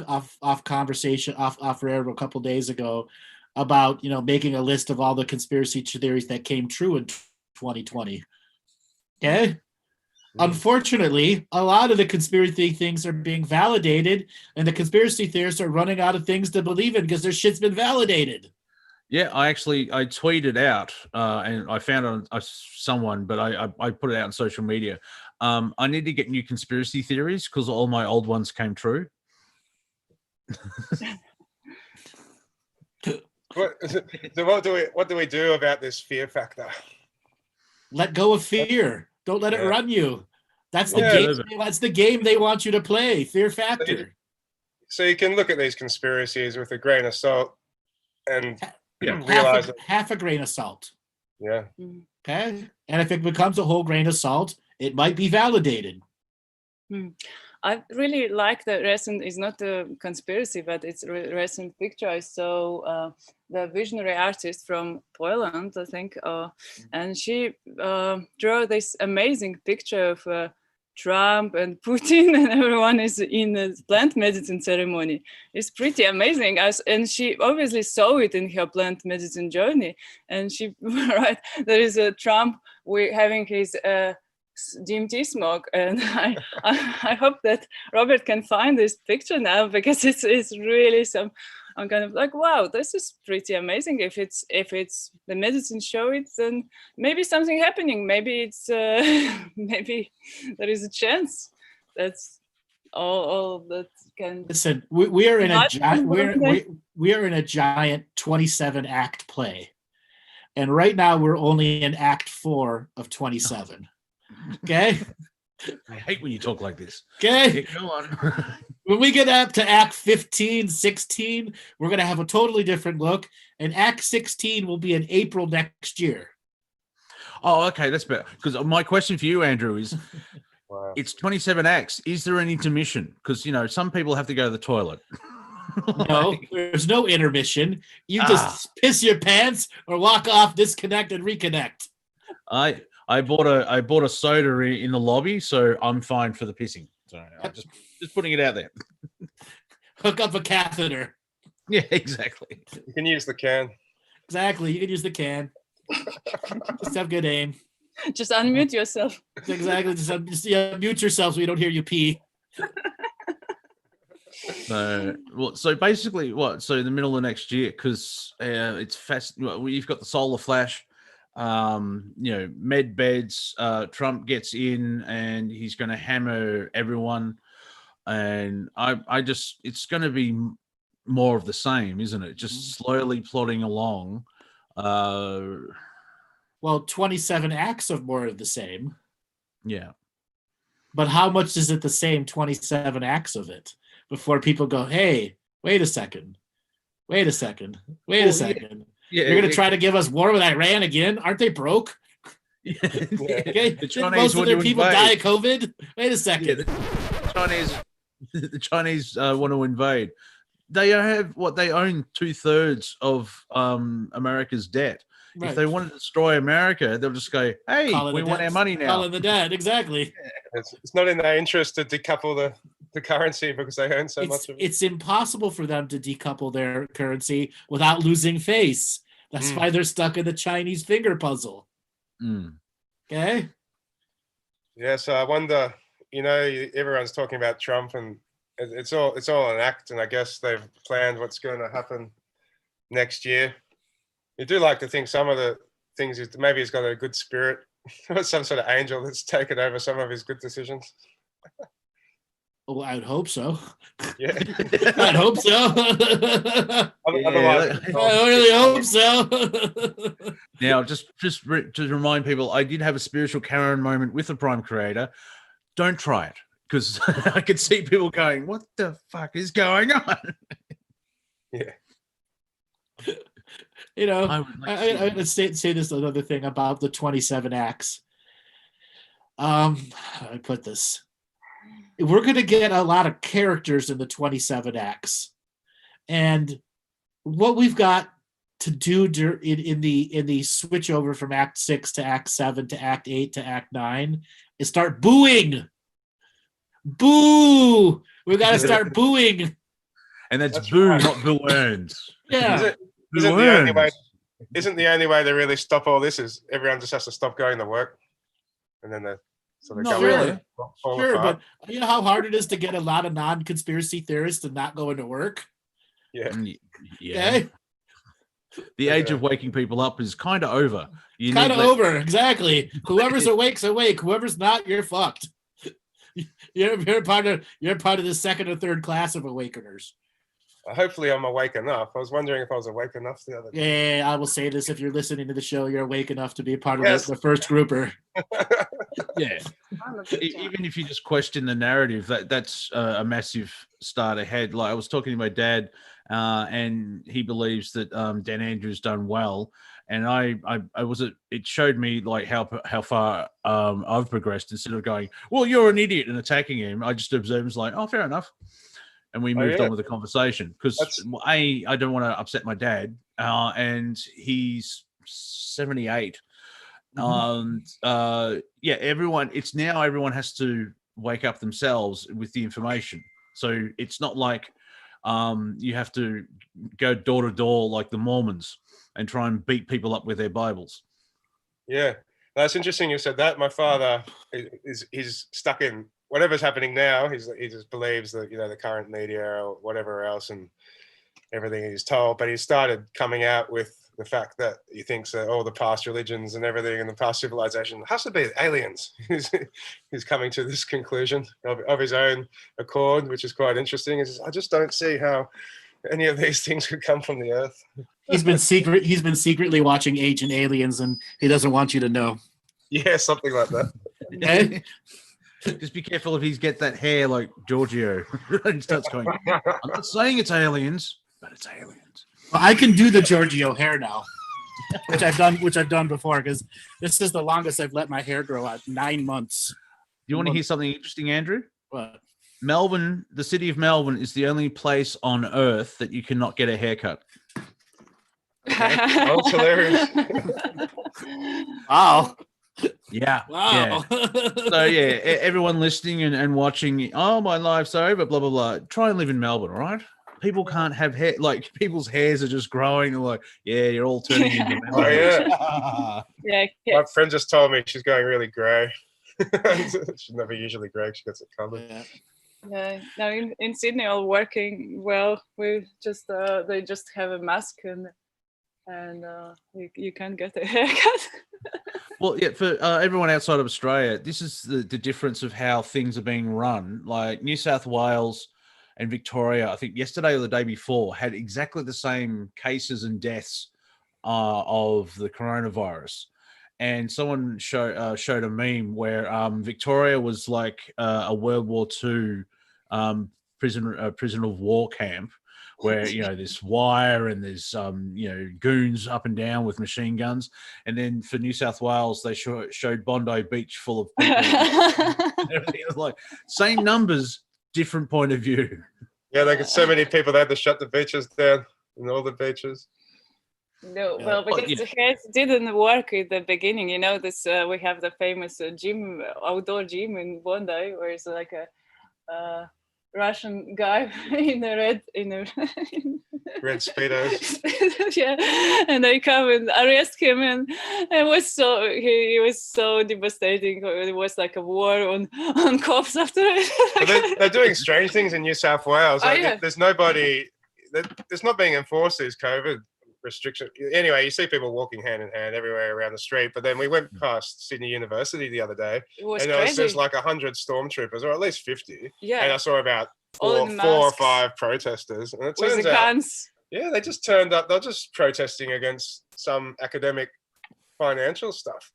conversation off air a couple days ago about making a list of all the conspiracy theories that came true in 2020. Okay. Unfortunately, a lot of the conspiracy things are being validated, and the conspiracy theorists are running out of things to believe in because their shit's been validated. Yeah, I tweeted out, and I found someone, but I put it out on social media. I need to get new conspiracy theories because all my old ones came true. What do we do about this fear factor? Let go of fear. Don't let it run you. That's the Yeah. game. That's the game they want you to play. Fear factor. So you can look at these conspiracies with a grain of salt and realize half a grain of salt. Yeah. Okay. And if it becomes a whole grain of salt, it might be validated. I really like the recent, it's not a conspiracy, but it's a recent picture I saw, the visionary artist from Poland, I think, and she drew this amazing picture of Trump and Putin, and everyone is in a plant medicine ceremony. It's pretty amazing. And she obviously saw it in her plant medicine journey. And she, right, there is a Trump having his DMT smoke, and I hope that Robert can find this picture now, because it's really I'm kind of like, wow, this is pretty amazing. If it's the medicine show it, then maybe something happening. Maybe it's maybe there is a chance. That's all that can. Listen, we are in a giant we are in a giant 27 act play, and right now we're only in act 4 of 27. Okay. I hate when you talk like this. Okay. Yeah, go on. When we get up to act 15, 16, we're going to have a totally different look. And act 16 will be in April next year. Oh, okay. That's better. Because my question for you, Andrew, is Wow. It's 27 acts. Is there an intermission? Because, some people have to go to the toilet. No, there's no intermission. You just piss your pants or walk off, disconnect, and reconnect. I bought a soda in the lobby, so I'm fine for the pissing. So I'm just putting it out there. Hook up a catheter. Yeah, exactly. You can use the can. Exactly. You can use the can. Just have good aim. Just unmute yourself. Exactly. Just mute yourself so we don't hear you pee. So basically, So in the middle of next year, because it's fast. You've got the solar flash. Med beds. Trump gets in and he's going to hammer everyone. and I just, it's going to be more of the same, isn't it? Just slowly plodding along. Well, 27 acts of more of the same. Yeah. But how much is it the same 27 acts of it before people go, hey, wait a second. Wait a second. Wait a second. Yeah, You're going to try to give us war with Iran again? Aren't they broke? Yeah. Okay. The Didn't most of their people die of COVID? Wait a second. Yeah, the Chinese want to invade. They have what they own 2/3 of America's debt. Right. If they want to destroy America, they'll just go, "Hey, we want our money now." Call it the debt, exactly. It's not in their interest to decouple the currency because they own so much of it. It's impossible for them to decouple their currency without losing face. That's why they're stuck in the Chinese finger puzzle. Okay. Yeah, so I wonder, everyone's talking about Trump, and it's all an act, and I guess they've planned what's going to happen next year. You do like to think some of the things, maybe he's got a good spirit, some sort of angel that's taken over some of his good decisions. Well, I would hope so. Yeah. I'd hope so. Otherwise, I really hope so. Now, just to remind people, I did have a spiritual Karen moment with the Prime Creator. Don't try it, because I could see people going, "What the fuck is going on?" Yeah. I would say this another thing about the 27 acts. I put this. We're going to get a lot of characters in the 27 acts, and what we've got to do in the switch over from Act 6 to Act 7 to Act 8 to Act 9 is start booing. Boo! We've got to start booing. And that's boo, right. Not Bill Earns. Yeah. Isn't the only way to really stop all this is everyone just has to stop going to work, and then they sort of Sure, but you know how hard it is to get a lot of non-conspiracy theorists to not go into work? Yeah. Okay? The age of waking people up is kind of over. Kind of over, exactly. Whoever's awake's awake. Whoever's not, you're fucked. You're part of the second or third class of awakeners. Hopefully I'm awake enough. I was wondering if I was awake enough the other day. Yeah, I will say this. If you're listening to the show, you're awake enough to be a part of the first grouper. Yeah. Even if you just question the narrative, that's a massive start ahead. Like I was talking to my dad, and he believes that Dan Andrews done well. And it showed me like how far I've progressed. Instead of going, well, you're an idiot, and attacking him, I just observed and was like, oh, fair enough. And we moved on with the conversation because I don't want to upset my dad, and he's 78. Everyone has to wake up themselves with the information. So it's not like you have to go door to door like the Mormons and try and beat people up with their Bibles. Yeah, that's interesting you said that. My father he's stuck in whatever's happening now. He just believes that the current media or whatever else and everything he's told. But he started coming out with the fact that he thinks that all the past religions and everything and the past civilization has to be aliens. He's coming to this conclusion of his own accord, which is quite interesting. I just don't see how any of these things could come from the Earth. He's been secretly watching Agent Aliens, and he doesn't want you to know. Yeah, something like that. Okay? Just be careful if he's get that hair like Giorgio and starts going, I'm not saying it's aliens, but it's aliens. Well, I can do the Giorgio hair now, which I've done before, because this is the longest I've let my hair grow at 9 months. Do you want to hear something interesting, Andrew? What? Melbourne, the city of Melbourne, is the only place on earth that you cannot get a haircut. Okay. Oh, it's hilarious. Wow. Yeah. Wow. Yeah. So yeah, everyone listening and watching, oh, my life's over, blah, blah, blah. Try and live in Melbourne, all right? People can't have hair, like people's hairs are just growing. And like, yeah, you're all turning into Melbourne. Yeah. My friend just told me she's going really grey. She's never usually grey. She gets it covered. Yeah. Now in Sydney, all working well. We just they just have a mask and you can't get a haircut. Well, yeah, for everyone outside of Australia, this is the difference of how things are being run. Like New South Wales and Victoria, I think yesterday or the day before, had exactly the same cases and deaths of the coronavirus. And someone showed a meme where Victoria was like a World War II prisoner of war camp, where there's wire and there's goons up and down with machine guns, and then for New South Wales they showed Bondi Beach full of people. And everything. It was like same numbers, different point of view. Yeah, like it's so many people they had to shut the beaches down and all the beaches. No, well, because the head didn't work in the beginning. This we have the famous gym, outdoor gym in Bondi, where it's like a Russian guy in a red speedos. Yeah, and they come and arrest him, and it was he was so devastating. It was like a war on cops after it. They're doing strange things in New South Wales. There's nobody. There's not being enforced these COVID restriction. Anyway, you see people walking hand in hand everywhere around the street. But then we went past Sydney University the other day, and there was just like 100 stormtroopers, or at least 50. Yeah, and I saw about four or five protesters, and it turns out, guns. Yeah, they just turned up. They're just protesting against some academic financial stuff.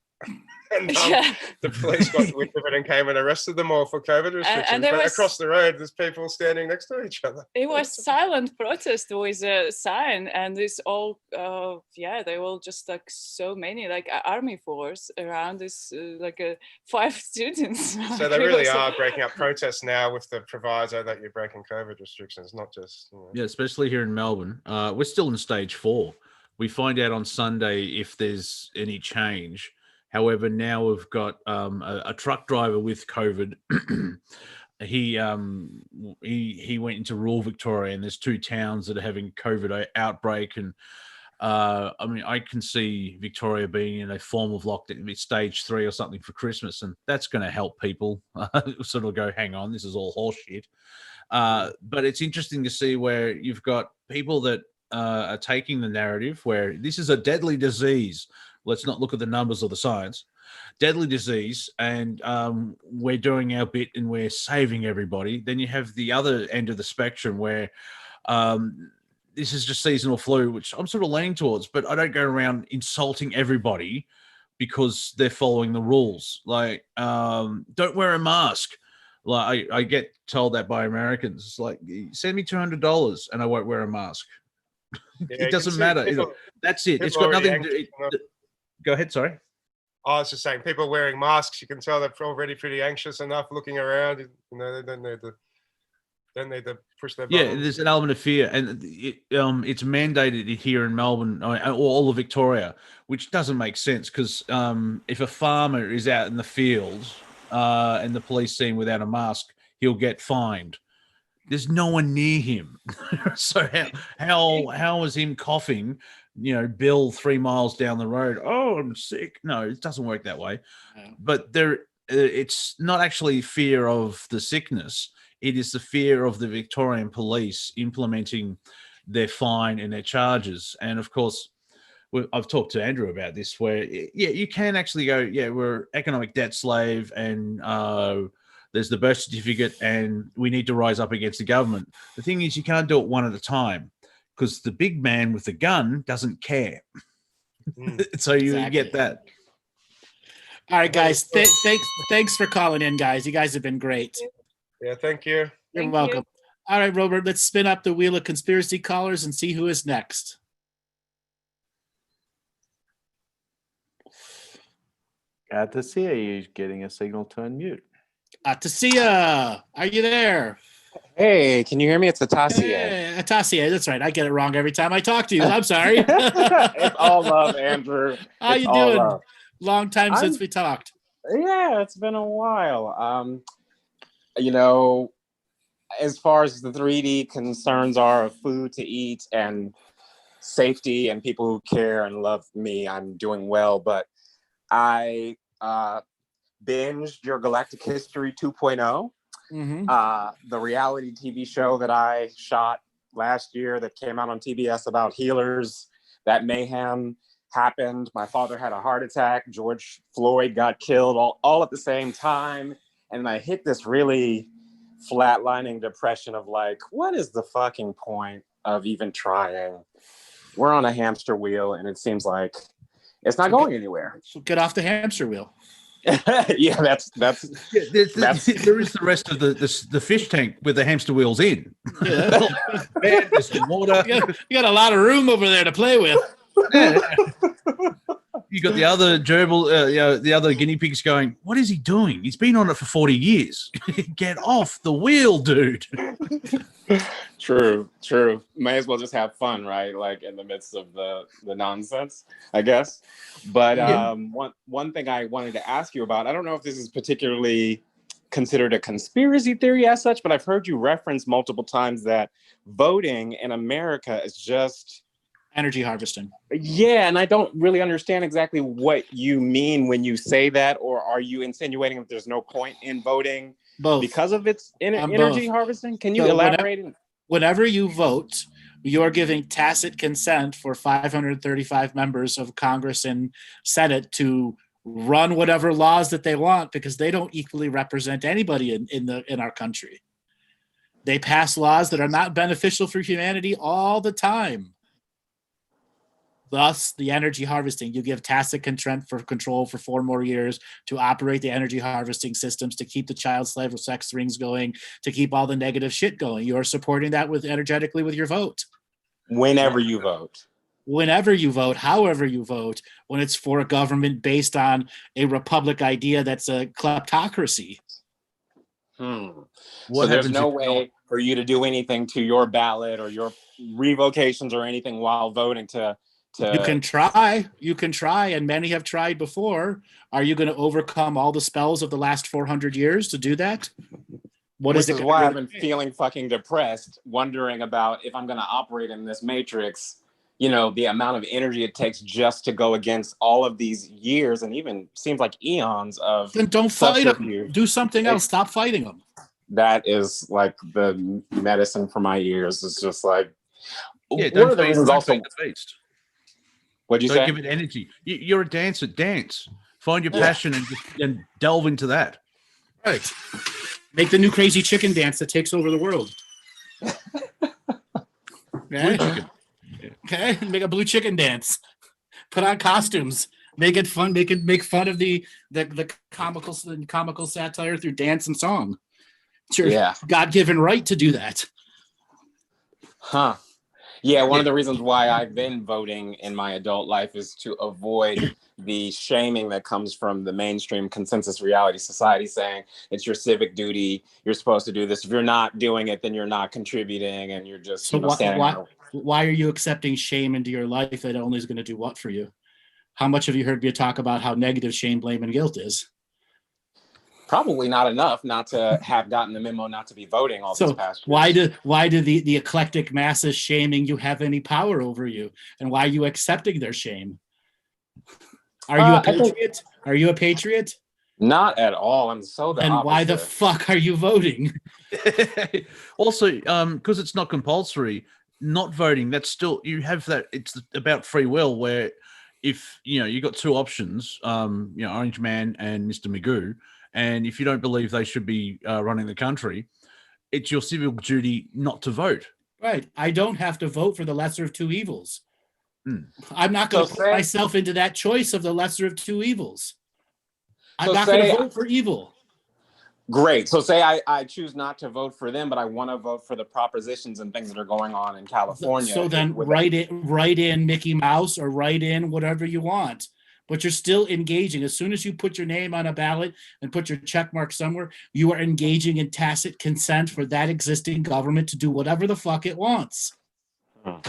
And the police got wind of it and came and arrested them all for COVID restrictions. But across the road, there's people standing next to each other. It was silent protest with a sign, and it's all, they were just like so many, like army force around this, 5 students. So they really are breaking up protests now with the proviso that you're breaking COVID restrictions, not just. Yeah, especially here in Melbourne. We're still in stage 4. We find out on Sunday if there's any change. However, now we've got a truck driver with COVID. He went into rural Victoria, and there's 2 towns that are having COVID outbreak. And I can see Victoria being in a form of lockdown, stage 3 or something for Christmas, and that's going to help people sort of go, hang on, this is all horseshit. But it's interesting to see where you've got people that are taking the narrative where this is a deadly disease. Let's not look at the numbers or the science. Deadly disease, and we're doing our bit and we're saving everybody. Then you have the other end of the spectrum where this is just seasonal flu, which I'm sort of leaning towards, but I don't go around insulting everybody because they're following the rules. Like, don't wear a mask. Like, I get told that by Americans. It's like, send me $200 and I won't wear a mask. It doesn't matter. That's it. It's got nothing to do. Go ahead, sorry. I was just saying, people wearing masks, you can tell they're already pretty anxious enough looking around. They don't need to push their buttons. Yeah, there's an element of fear, and it's mandated here in Melbourne or all of Victoria, which doesn't make sense because if a farmer is out in the field and the police see him without a mask, he'll get fined. There's no one near him. So how is him coughing, Bill 3 miles down the road? Oh, I'm sick. No, it doesn't work that way. Yeah. But it's not actually fear of the sickness. It is the fear of the Victorian police implementing their fine and their charges. And of course, I've talked to Andrew about this where, you can actually go, we're economic debt slave and there's the birth certificate and we need to rise up against the government. The thing is, you can't do it one at a time because the big man with the gun doesn't care. So you get that. All right, guys. Thanks for calling in, guys. You guys have been great. Yeah, thank you. You're welcome. All right, Robert, let's spin up the wheel of conspiracy callers and see who is next. Glad to see you getting a signal to unmute. Atasia, are you there? Hey, can you hear me? It's Atasia. Hey, Atasia, that's right. I get it wrong every time I talk to you. I'm sorry. It's all love, Andrew. How you doing? Love. Long time since we talked. Yeah, it's been a while. As far as the 3D concerns are of food to eat and safety and people who care and love me, I'm doing well. But I binged your Galactic History 2.0. Mm-hmm. The reality TV show that I shot last year that came out on TBS about healers, that mayhem. happened. My father had a heart attack. George Floyd got killed all at the same time. And I hit this really flatlining depression of like, what is the fucking point of even trying? We're on a hamster wheel and it seems like it's not going anywhere. So get off the hamster wheel. Yeah, that's there is the rest of the fish tank with the hamster wheels in. Yeah. Man, there's some water. You got a lot of room over there to play with. Yeah. You got the other gerbil, the other guinea pigs going, what is he doing? He's been on it for 40 years. Get off the wheel, dude. True. May as well just have fun, right? Like in the midst of the nonsense, I guess. But one thing I wanted to ask you about, I don't know if this is particularly considered a conspiracy theory as such, but I've heard you reference multiple times that voting in America is just energy harvesting. Yeah, and I don't really understand exactly what you mean when you say that, or are you insinuating that there's no point in voting both because of its energy harvesting? Can you elaborate? Whenever you vote, you're giving tacit consent for 535 members of Congress and Senate to run whatever laws that they want, because they don't equally represent anybody in our country. They pass laws that are not beneficial for humanity all the time. Thus, the energy harvesting. You give tacit consent for control for 4 more years to operate the energy harvesting systems, to keep the child slave sex rings going, to keep all the negative shit going. You are supporting that energetically with your vote. Whenever you vote. Whenever you vote, however you vote, when it's for a government based on a republic idea that's a kleptocracy. So there's no way for you to do anything to your ballot or your revocations or anything while voting to You can try, and many have tried before. Are you going to overcome all the spells of the last 400 years to do that? Which is why I've been feeling fucking depressed, wondering about if I'm going to operate in this matrix, the amount of energy it takes just to go against all of these years and even seems like eons of. Then don't fight them. Do something else. Stop fighting them. That is like the medicine for my ears. It's just like, yeah, one of the reasons also. What'd you say? Don't give it energy. You're a dancer. Dance. Find your passion and delve into that. Right. Make the new crazy chicken dance that takes over the world. Blue chicken. Okay. Make a blue chicken dance. Put on costumes. Make it fun. Make fun of the comical satire through dance and song. It's your God-given right to do that. Huh. Yeah, one of the reasons why I've been voting in my adult life is to avoid the shaming that comes from the mainstream consensus reality society saying it's your civic duty, you're supposed to do this. If you're not doing it, then you're not contributing and you're just standing. Why are you accepting shame into your life that only is going to do what for you? How much have you heard me talk about how negative shame, blame, and guilt is? Probably not enough not to have gotten the memo not to be voting all these past years. Why do the eclectic masses shaming you have any power over you? And why are you accepting their shame? Are you a patriot? Are you a patriot? Not at all. I'm so the And opposite. why the fuck are you voting? Also, because it's not compulsory, not voting, that's still, you have that, it's about free will, where if, you got 2 options, Orange Man and Mr. Magoo, and if you don't believe they should be running the country, it's your civil duty not to vote. Right. I don't have to vote for the lesser of 2 evils. I'm not going to put myself into that choice of the lesser of 2 evils. I'm not going to vote for evil. Great. So say I choose not to vote for them, but I want to vote for the propositions and things that are going on in California. So then write in Mickey Mouse or write in whatever you want. But you're still engaging. As soon as you put your name on a ballot and put your check mark somewhere, you are engaging in tacit consent for that existing government to do whatever the fuck it wants. And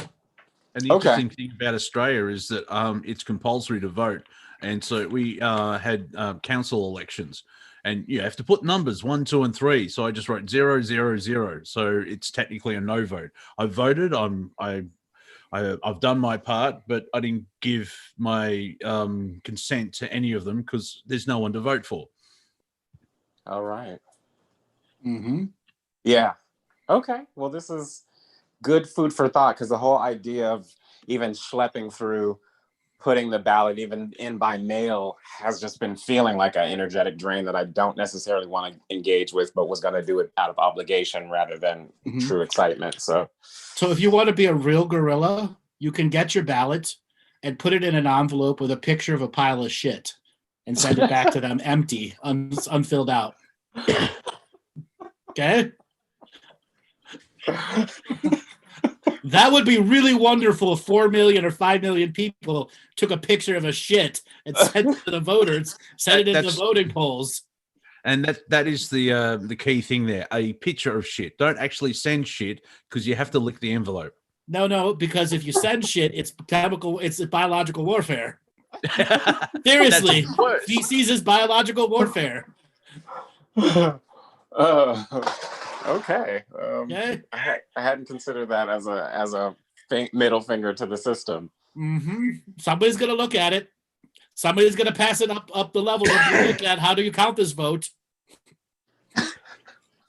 the interesting thing about Australia is that it's compulsory to vote. And so we had council elections. And you have to put numbers 1, 2, and 3. So I just wrote 0, 0, 0. So it's technically a no vote. I voted. I've done my part, but I didn't give my consent to any of them because there's no one to vote for. All right. Mm-hmm. Yeah. Okay. Well, this is good food for thought because the whole idea of even schlepping through putting the ballot even in by mail has just been feeling like an energetic drain that I don't necessarily want to engage with, but was going to do it out of obligation rather than true excitement. So if you want to be a real gorilla, you can get your ballot and put it in an envelope with a picture of a pile of shit and send it back to them empty, unfilled out. Okay? That would be really wonderful if 4 million or 5 million people took a picture of a shit and sent it to the voters, sent it in the voting polls. And that is the key thing there. A picture of shit. Don't actually send shit because you have to lick the envelope. No, because if you send shit, it's biological warfare. Seriously, feces is biological warfare. Okay. Okay. I hadn't considered that as a middle finger to the system. Somebody's gonna look at it. Somebody's gonna pass it up the level to look at how do you count this vote.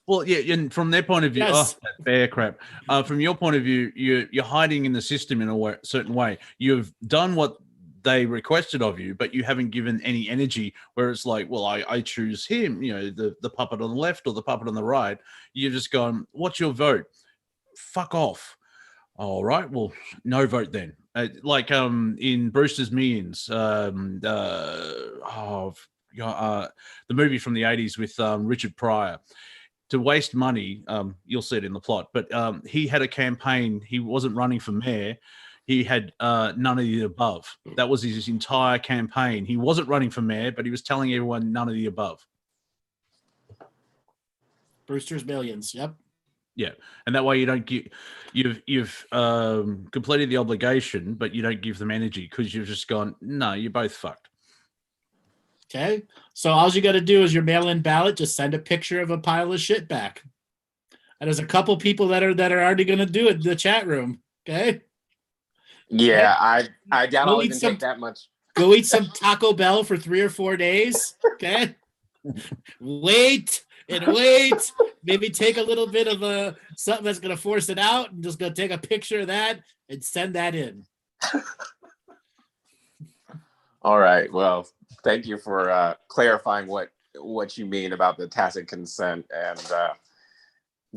Well, yeah, and from their point of view, Yes. that bear crap. From your point of view, you're hiding in the system in a certain way. You've done what they requested of you, but you haven't given any energy where it's like, well, I choose him, you know, the puppet on the left or the puppet on the right. You've just gone, what's your vote? Fuck off. All right, well, no vote then. Like in Brewster's Millions, the movie from the 80s with Richard Pryor. To waste money, you'll see it in the plot, but he had a campaign. He wasn't running for mayor. He had none of the above. That was his entire campaign. He wasn't running for mayor, but he was telling everyone none of the above. Brewster's Millions. Yep. Yeah, and that way you don't give you've completed the obligation, but you don't give them energy because you've just gone, no, you're both fucked. Okay, so all you got to do is your mail-in ballot. Just send a picture of a pile of shit back, and there's a couple people that are already going to do it in the chat room. Okay. Yeah, I doubt Go I'll eat even some- take that much. Go eat some Taco Bell for 3 or 4 days. Okay. Wait. Maybe take a little bit of something that's going to force it out and just go take a picture of that and send that in. All right. Well, thank you for clarifying what you mean about the tacit consent and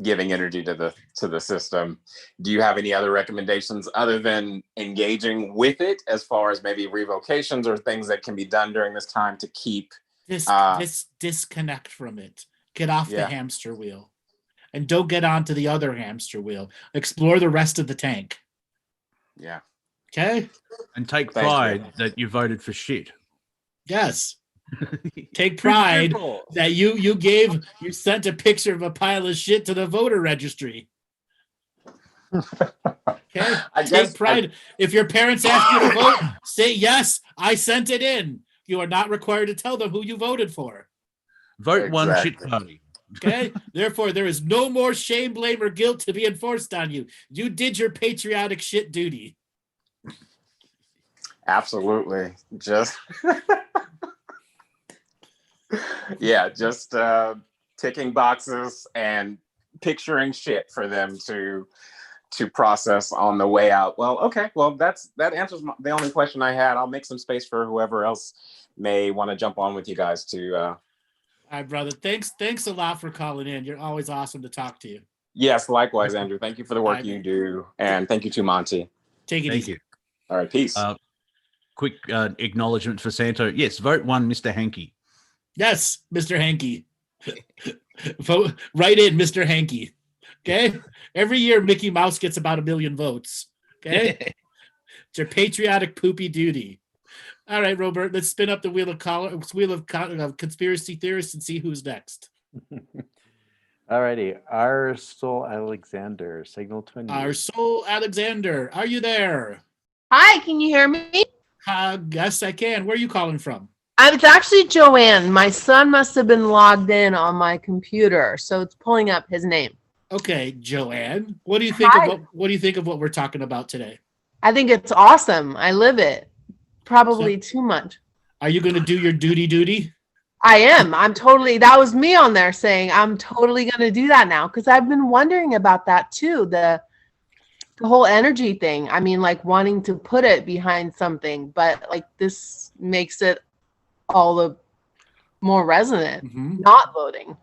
giving energy to the system. Do you have any other recommendations other than engaging with it, as far as maybe revocations or things that can be done during this time to keep This disconnect from it. Get off the hamster wheel, and don't get onto the other hamster wheel. Explore the rest of the tank. Yeah. Okay. And take Thank pride you. that you voted for shit. Yes. Take pride that you sent a picture of a pile of shit to the voter registry. Okay. Take pride. If your parents ask you to vote, say yes, I sent it in. You are not required to tell them who you voted for. Vote one shit party. Okay. Therefore, there is no more shame, blame, or guilt to be enforced on you. You did your patriotic shit duty. Absolutely. Just just ticking boxes and picturing shit for them to process on the way out. Well, okay. Well, that answers the only question I had. I'll make some space for whoever else may want to jump on with you guys to All right, brother. Thanks a lot for calling in. You're always awesome to talk to you. Yes, likewise, Andrew. Thank you for the work you do. And thank you to Monty. Take it Thank easy. you. All right, peace. Quick acknowledgement for Santo. Yes, vote one, Mr. Hankey. Yes, Mr. Hankey. Vote right in, Mr. Hankey. Okay. Every year, Mickey Mouse gets about 1 million votes. Okay. It's your patriotic poopy duty. All right, Robert. Let's spin up the wheel of conspiracy theorists and see who's next. Alrighty, our soul Alexander, signal to unmute. Our soul Alexander, are you there? Hi, can you hear me? Yes, I can. Where are you calling from? It's actually Joanne. My son must have been logged in on my computer, so it's pulling up his name. Okay, Joanne. What do you think Hi. of what do you think of what we're talking about today? I think it's awesome. I live it. Probably too much. Are you going to do your duty? I am. That was me on there saying I'm totally going to do that now because I've been wondering about that too. the whole energy thing. I mean, like wanting to put it behind something, but like this makes it all the more resonant. Not voting.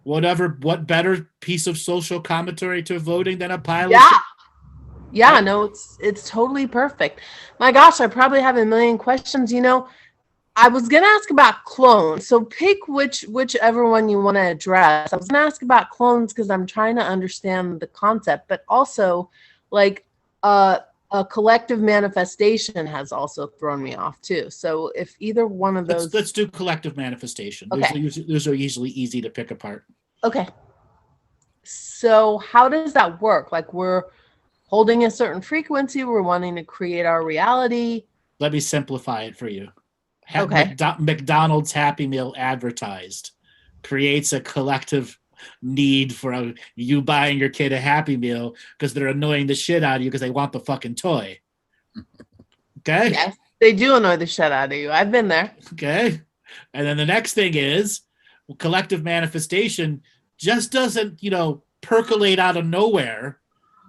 What better piece of social commentary to voting than a pile of Yeah. shit? Yeah, no, it's totally perfect. My gosh, I probably have a million questions. You know, I was gonna ask about clones. So pick whichever one you want to address. I was gonna ask about clones because I'm trying to understand the concept, but also like a collective manifestation has also thrown me off too. So if either one of those, Let's do collective manifestation. Okay. Those are usually easy to pick apart. Okay. So how does that work? Like we're holding a certain frequency, we're wanting to create our reality. Let me simplify it for you. Okay. McDonald's Happy Meal advertised creates a collective need for you buying your kid a Happy Meal because they're annoying the shit out of you because they want the fucking toy. Okay? Yes, they do annoy the shit out of you. I've been there. Okay. And then the next thing is collective manifestation just doesn't, percolate out of nowhere.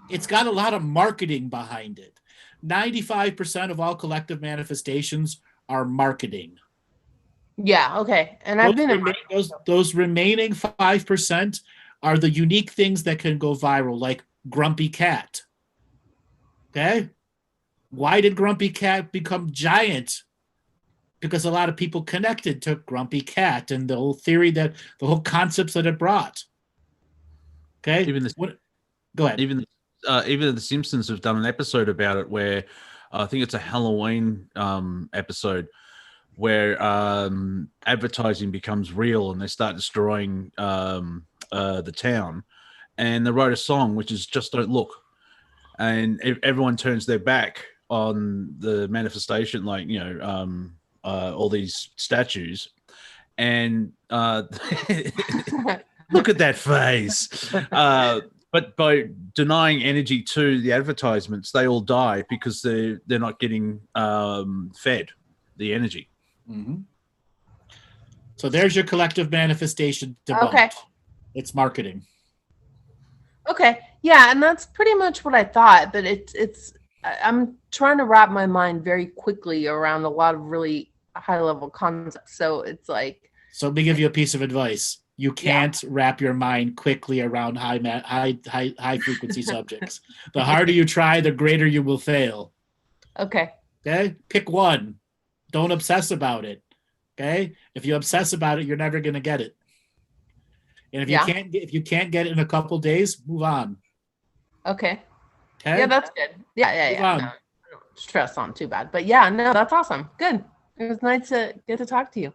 It's got a lot of marketing behind it. 95% of all collective manifestations are marketing. Yeah, okay. And I've been in those remaining 5% are the unique things that can go viral, like Grumpy Cat. Okay? Why did Grumpy Cat become giant? Because a lot of people connected to Grumpy Cat and the whole theory the whole concepts that it brought. Okay? Go ahead. Even the Simpsons have done an episode about it where I think it's a Halloween episode where advertising becomes real and they start destroying the town. And they wrote a song which is Just Don't Look. And everyone turns their back on the manifestation, like, all these statues. And look at that face. But by denying energy to the advertisements, they all die because they're not getting fed the energy. Mm-hmm. So there's your collective manifestation debunked. Okay. It's marketing. Okay. Yeah, and that's pretty much what I thought, but I'm trying to wrap my mind very quickly around a lot of really high level concepts. So it's like, so let me give you a piece of advice. You can't wrap your mind quickly around high frequency subjects. The harder you try, the greater you will fail. Okay. Okay? Pick one. Don't obsess about it. Okay? If you obsess about it, you're never going to get it. And if you can't get it in a couple days, move on. Okay. Okay? Yeah, that's good. Yeah. Move on. No, I don't stress on too bad. But yeah, no, that's awesome. Good. It was nice to get to talk to you.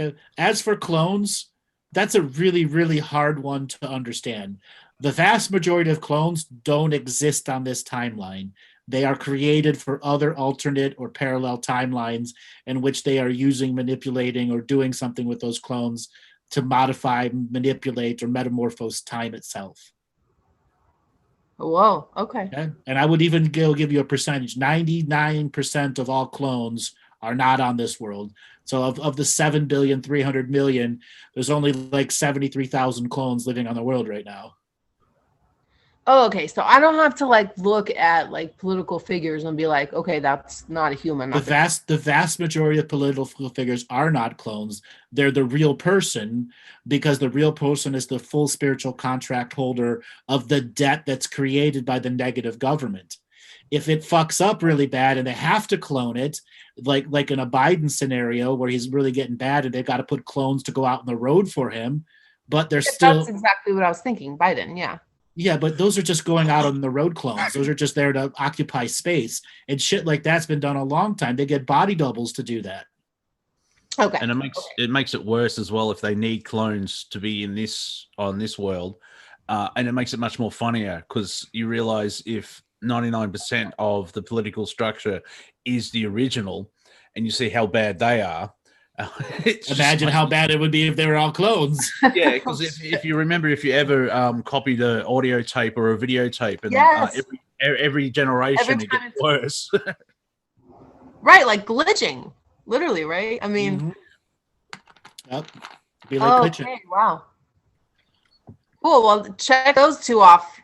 Okay. As for clones, that's a really, really hard one to understand. The vast majority of clones don't exist on this timeline. They are created for other alternate or parallel timelines in which they are using, manipulating, or doing something with those clones to modify, manipulate, or metamorphose time itself. Whoa, okay. And I would even give you a percentage. 99% of all clones are not on this world. So of the 7,300,000,000, there's only like 73,000 clones living on the world right now. Oh, okay. So I don't have to like look at like political figures and be like, okay, that's not a human. The vast majority of political figures are not clones. They're the real person, because the real person is the full spiritual contract holder of the debt that's created by the negative government. If it fucks up really bad and they have to clone it, like in a Biden scenario where he's really getting bad and they've got to put clones to go out on the road for him, but they're still... That's exactly what I was thinking, Biden, yeah. Yeah, but those are just going out on the road clones. Those are just there to occupy space. And shit like that's been done a long time. They get body doubles to do that. Okay. And it makes it worse as well if they need clones to be on this world. And it makes it much more funnier because you realize if 99% of the political structure is the original and you see how bad they are. Imagine how bad it would be if they were all clones. Yeah, because if you remember, if you ever copied an audio tape or a videotape, and yes. every generation it gets worse. Right, like glitching, literally, right? I mean, Yep. Be like glitching. Okay, wow. Cool. Well, check those two off.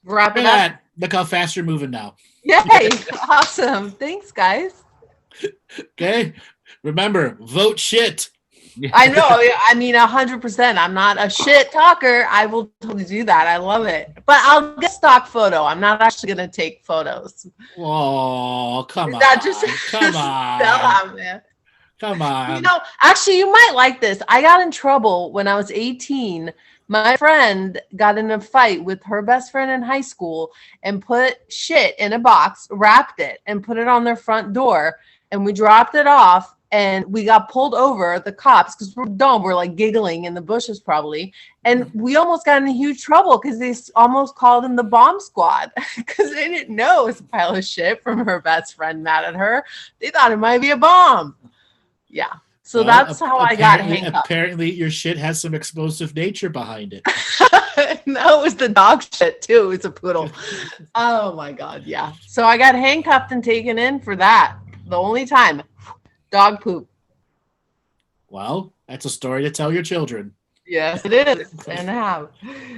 Wrap it up. Look how fast you're moving now. Yay! Awesome. Thanks, guys. Okay. Remember, vote shit. I know. I mean, 100%. I'm not a shit talker. I will totally do that. I love it. But I'll get stock photo. I'm not actually going to take photos. Oh, come on. That just Come stop, on. man. Come on. You know, actually, you might like this. I got in trouble when I was 18. My friend got in a fight with her best friend in high school and put shit in a box, wrapped it, and put it on their front door. And we dropped it off, and we got pulled over, the cops, because we're dumb. We're like giggling in the bushes probably. And we almost got in huge trouble because they almost called in the bomb squad because they didn't know it was a pile of shit from her best friend mad at her. They thought it might be a bomb. Yeah. So Well, that's how I got handcuffed. Apparently, your shit has some explosive nature behind it. No, it was the dog shit too. It was a poodle. Oh my God. Yeah. So I got handcuffed and taken in for that. The only time. Dog poop. Well, that's a story to tell your children. Yes, it is. And how.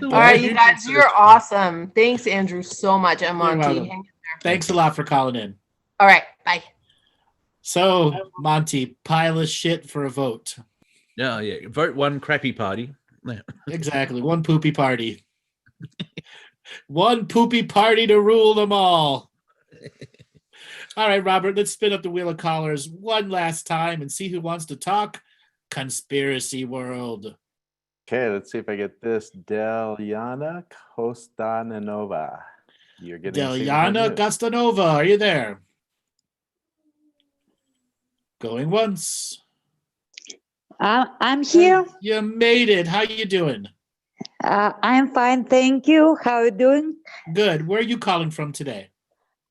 All right, you guys, you're awesome. Thanks, Andrew, so much. And You're Monty. welcome. Thanks a lot for calling in. All right. Bye. So, Monty, pile of shit for a vote. Yeah. Vote one crappy party. Yeah. Exactly. One poopy party. One poopy party to rule them all. All right, Robert, let's spin up the wheel of callers one last time and see who wants to talk conspiracy world. Okay, let's see if I get this. Deliana Kostanova. You're getting Deliana Kostanova, are you there? Going once. I'm here. You made it. How you doing? I'm fine, thank you. How are you doing? Good. Where are you calling from today?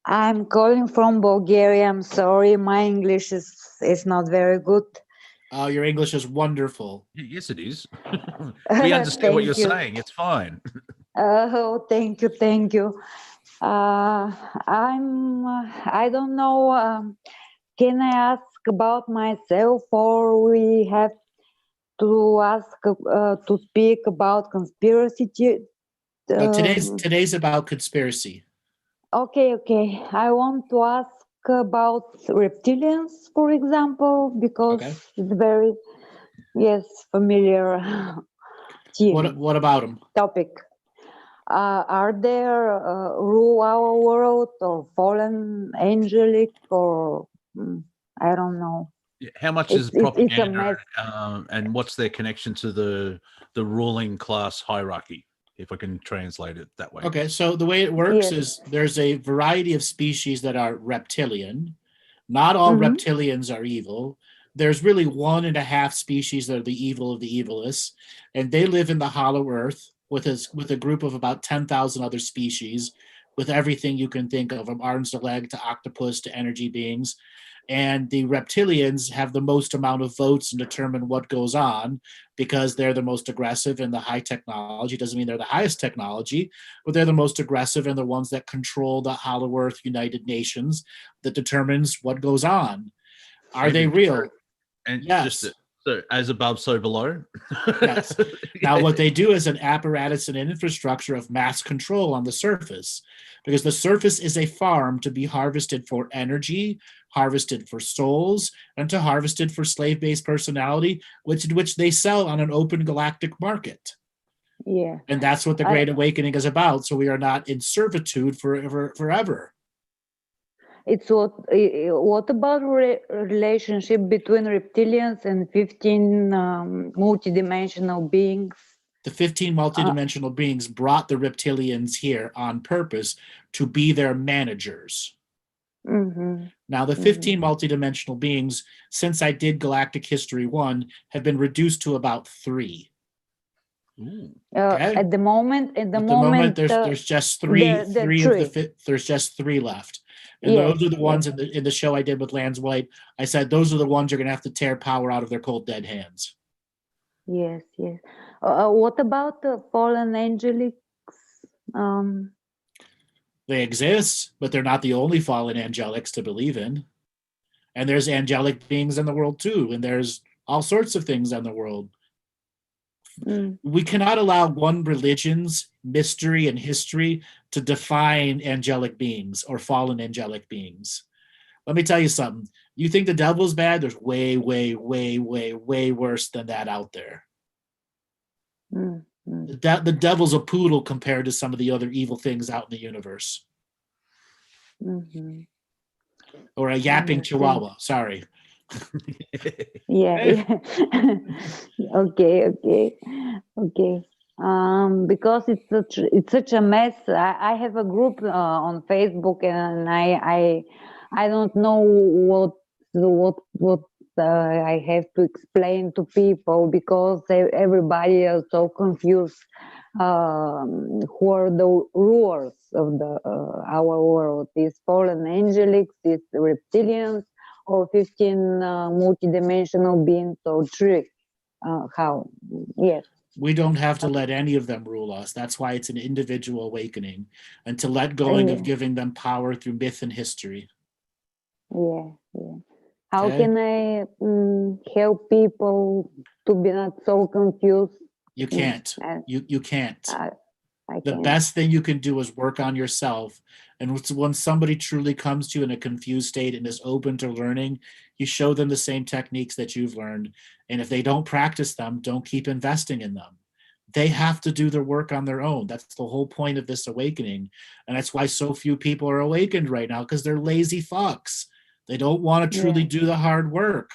I'm calling from Bulgaria. I'm sorry, my English is not very good. Oh, your English is wonderful. Yes, it is. We understand what you're Thank you. saying. It's fine. Oh, thank you, thank you. I don't know. Can I ask about myself, or we have to ask to speak about conspiracy? No, today's about conspiracy. Okay. I want to ask about reptilians, for example, because it's very, familiar What about them? topic. Are there rule our world, or fallen angelic, or I don't know. How much It's- is it's a propaganda, mess. and what's their connection to the ruling class hierarchy? If I can translate it that way. Okay, so the way it works Yes. is there's a variety of species that are reptilian. Not all Mhm. reptilians are evil. There's really 1.5 species that are the evil of the evilest, and they live in the hollow earth with a group of about 10,000 other species, with everything you can think of, from arms to leg to octopus to energy beings. And the reptilians have the most amount of votes and determine what goes on because they're the most aggressive and the high technology. Doesn't mean they're the highest technology, but they're the most aggressive and the ones that control the Hollow Earth United Nations that determines what goes on. Are they real? And yes. So as above, so below. Yes. Now, what they do is an apparatus and an infrastructure of mass control on the surface, because the surface is a farm to be harvested for energy, harvested for souls, and to harvested for slave-based personality, which they sell on an open galactic market. Yeah. And that's what the Great Awakening is about. So we are not in servitude forever. It's what about relationship between reptilians and 15 multidimensional beings? The 15 multidimensional beings brought the reptilians here on purpose to be their managers. Mm-hmm. Now, the 15 multidimensional beings, since I did Galactic History 1, have been reduced to about 3. Okay? At the moment, there's just three. There's just 3 left. And those are the ones in the show I did with Lance White. I said those are the ones you're going to have to tear power out of their cold dead hands. Yes. What about the fallen angelics? They exist, but they're not the only fallen angelics to believe in. And there's angelic beings in the world too, and there's all sorts of things in the world. We cannot allow one religion's mystery and history to define angelic beings or fallen angelic beings. Let me tell you something. You think the devil's bad? There's way, way, way, way, way worse than that out there. The devil's a poodle compared to some of the other evil things out in the universe. Or a yapping chihuahua. Sorry. Yeah. Okay. Because it's such a mess. I have a group on Facebook, and I don't know what I have to explain to people, because everybody is so confused. Who are the rulers of our world? These fallen angelics, these reptilians, or 15 multidimensional beings, or three? How? Yes. We don't have to let any of them rule us. That's why it's an individual awakening, and to let going of giving them power through myth and history. Yeah. How can I help people to be not so confused? You can't. You can't. The can't. best thing you can do is work on yourself. And when somebody truly comes to you in a confused state and is open to learning, you show them the same techniques that you've learned. And if they don't practice them, don't keep investing in them. They have to do their work on their own. That's the whole point of this awakening. And that's why so few people are awakened right now, because they're lazy fucks. They don't want to truly do the hard work.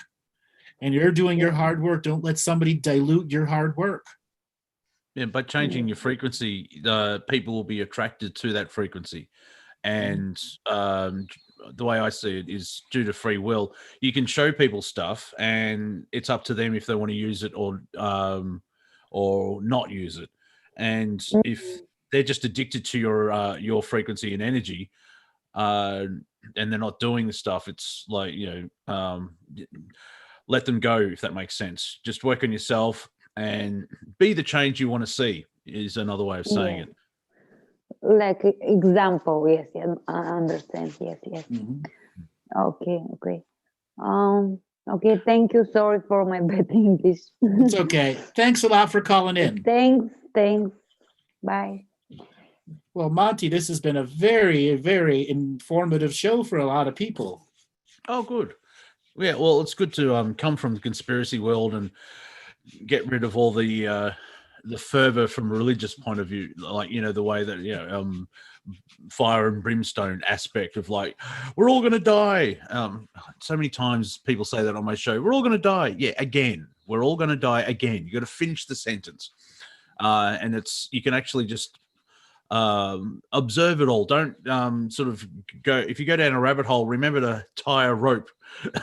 And you're doing your hard work. Don't let somebody dilute your hard work. Yeah, by changing your frequency, people will be attracted to that frequency. And the way I see it is due to free will. You can show people stuff, and it's up to them if they want to use it or not use it. And if they're just addicted to your frequency and energy, and they're not doing the stuff, it's like, let them go, if that makes sense. Just work on yourself and be the change you want to see, is another way of saying it. Like example, yes, I understand. Yes. Okay. Okay, thank you. Sorry for my bad English. It's okay. Thanks a lot for calling in. Thanks. Bye. Well, Monty, this has been a very, very informative show for a lot of people. Oh, good. Yeah, well, it's good to come from the conspiracy world and get rid of all the fervor from a religious point of view, like, the way that fire and brimstone aspect of, like, we're all going to die. So many times people say that on my show, we're all going to die. Yeah, again, we're all going to die again. You got to finish the sentence, and you can actually just observe it all. Don't sort of go, if you go down a rabbit hole, remember to tie a rope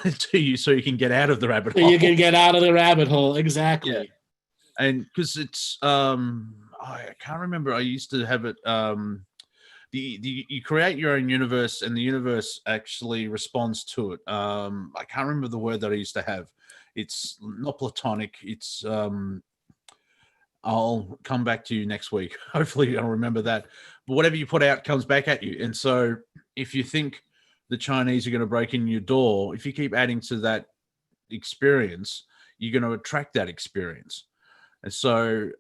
to you so you can get out of the rabbit hole. You can get out of the rabbit hole. Exactly. Yeah. And because it's I can't remember, I used to have it, you create your own universe, and the universe actually responds to it. I can't remember the word that I used to have. It's not platonic, it's I'll come back to you next week. Hopefully I'll remember that. But whatever you put out comes back at you. And so if you think the Chinese are going to break in your door, if you keep adding to that experience, you're going to attract that experience. And so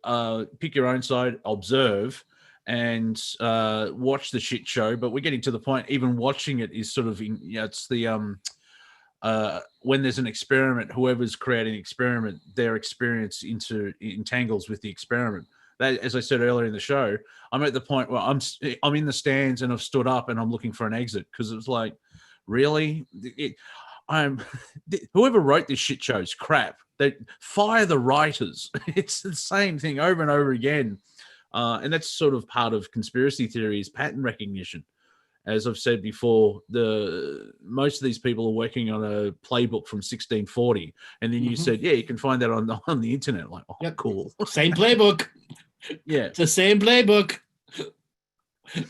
pick your own side, observe, and watch the shit show. But we're getting to the point, even watching it is sort of, it's the when there's an experiment, whoever's creating the experiment, their experience entangles with the experiment. That, as I said earlier in the show, I'm at the point where I'm in the stands and I've stood up and I'm looking for an exit, because it was like, really, whoever wrote this shit show is crap. They fire the writers. It's the same thing over and over again, and that's sort of part of conspiracy theory, is pattern recognition. As I've said before, most of these people are working on a playbook from 1640, and then you said, yeah, you can find that on the internet. Like, oh, yep, cool, same playbook. Yeah, it's the same playbook. All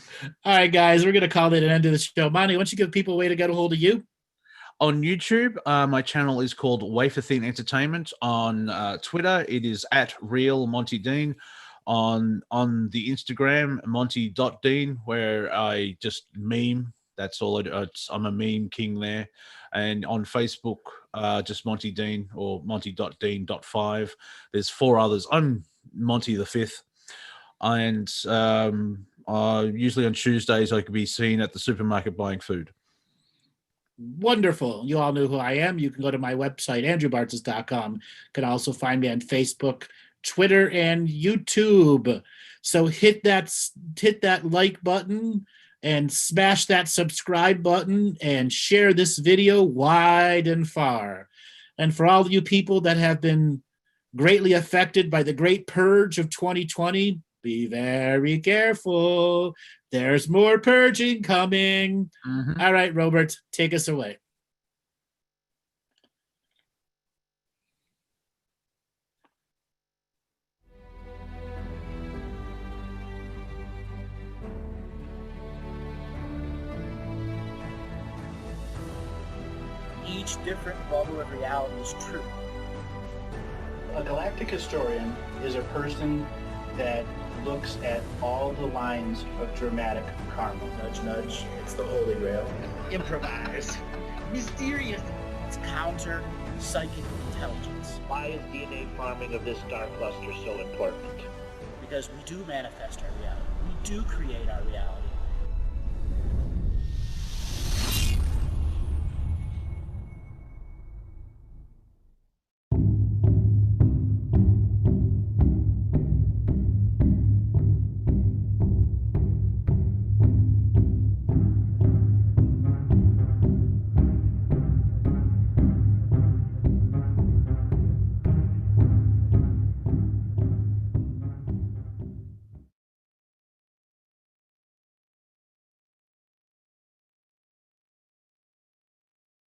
right, guys, we're gonna call it an end of the show. Monty, why don't you give people a way to get a hold of you? On YouTube, my channel is called Wafer Thin Entertainment. On Twitter, it is at Real Monty Dean. On the Instagram, Monty.Dean, where I just meme. That's all I do. I'm a meme king there. And on Facebook, just Monty Dean, or Monty.Dean.5. There's 4 others. I'm Monty V. And usually on Tuesdays, I could be seen at the supermarket buying food. Wonderful. You all know who I am. You can go to my website, andrewbartzis.com. You can also find me on Facebook, Twitter, and YouTube. So hit that like button and smash that subscribe button and share this video wide and far. And for all of you people that have been greatly affected by the great purge of 2020, be very careful. There's more purging coming. Mm-hmm. All right, Robert, take us away. Each different bubble of reality is true. A galactic historian is a person that looks at all the lines of dramatic karma. Nudge, nudge. It's the Holy Grail. Improvise. Mysterious. It's counter psychic intelligence. Why is DNA farming of this star cluster so important? Because we do manifest our reality. We do create our reality.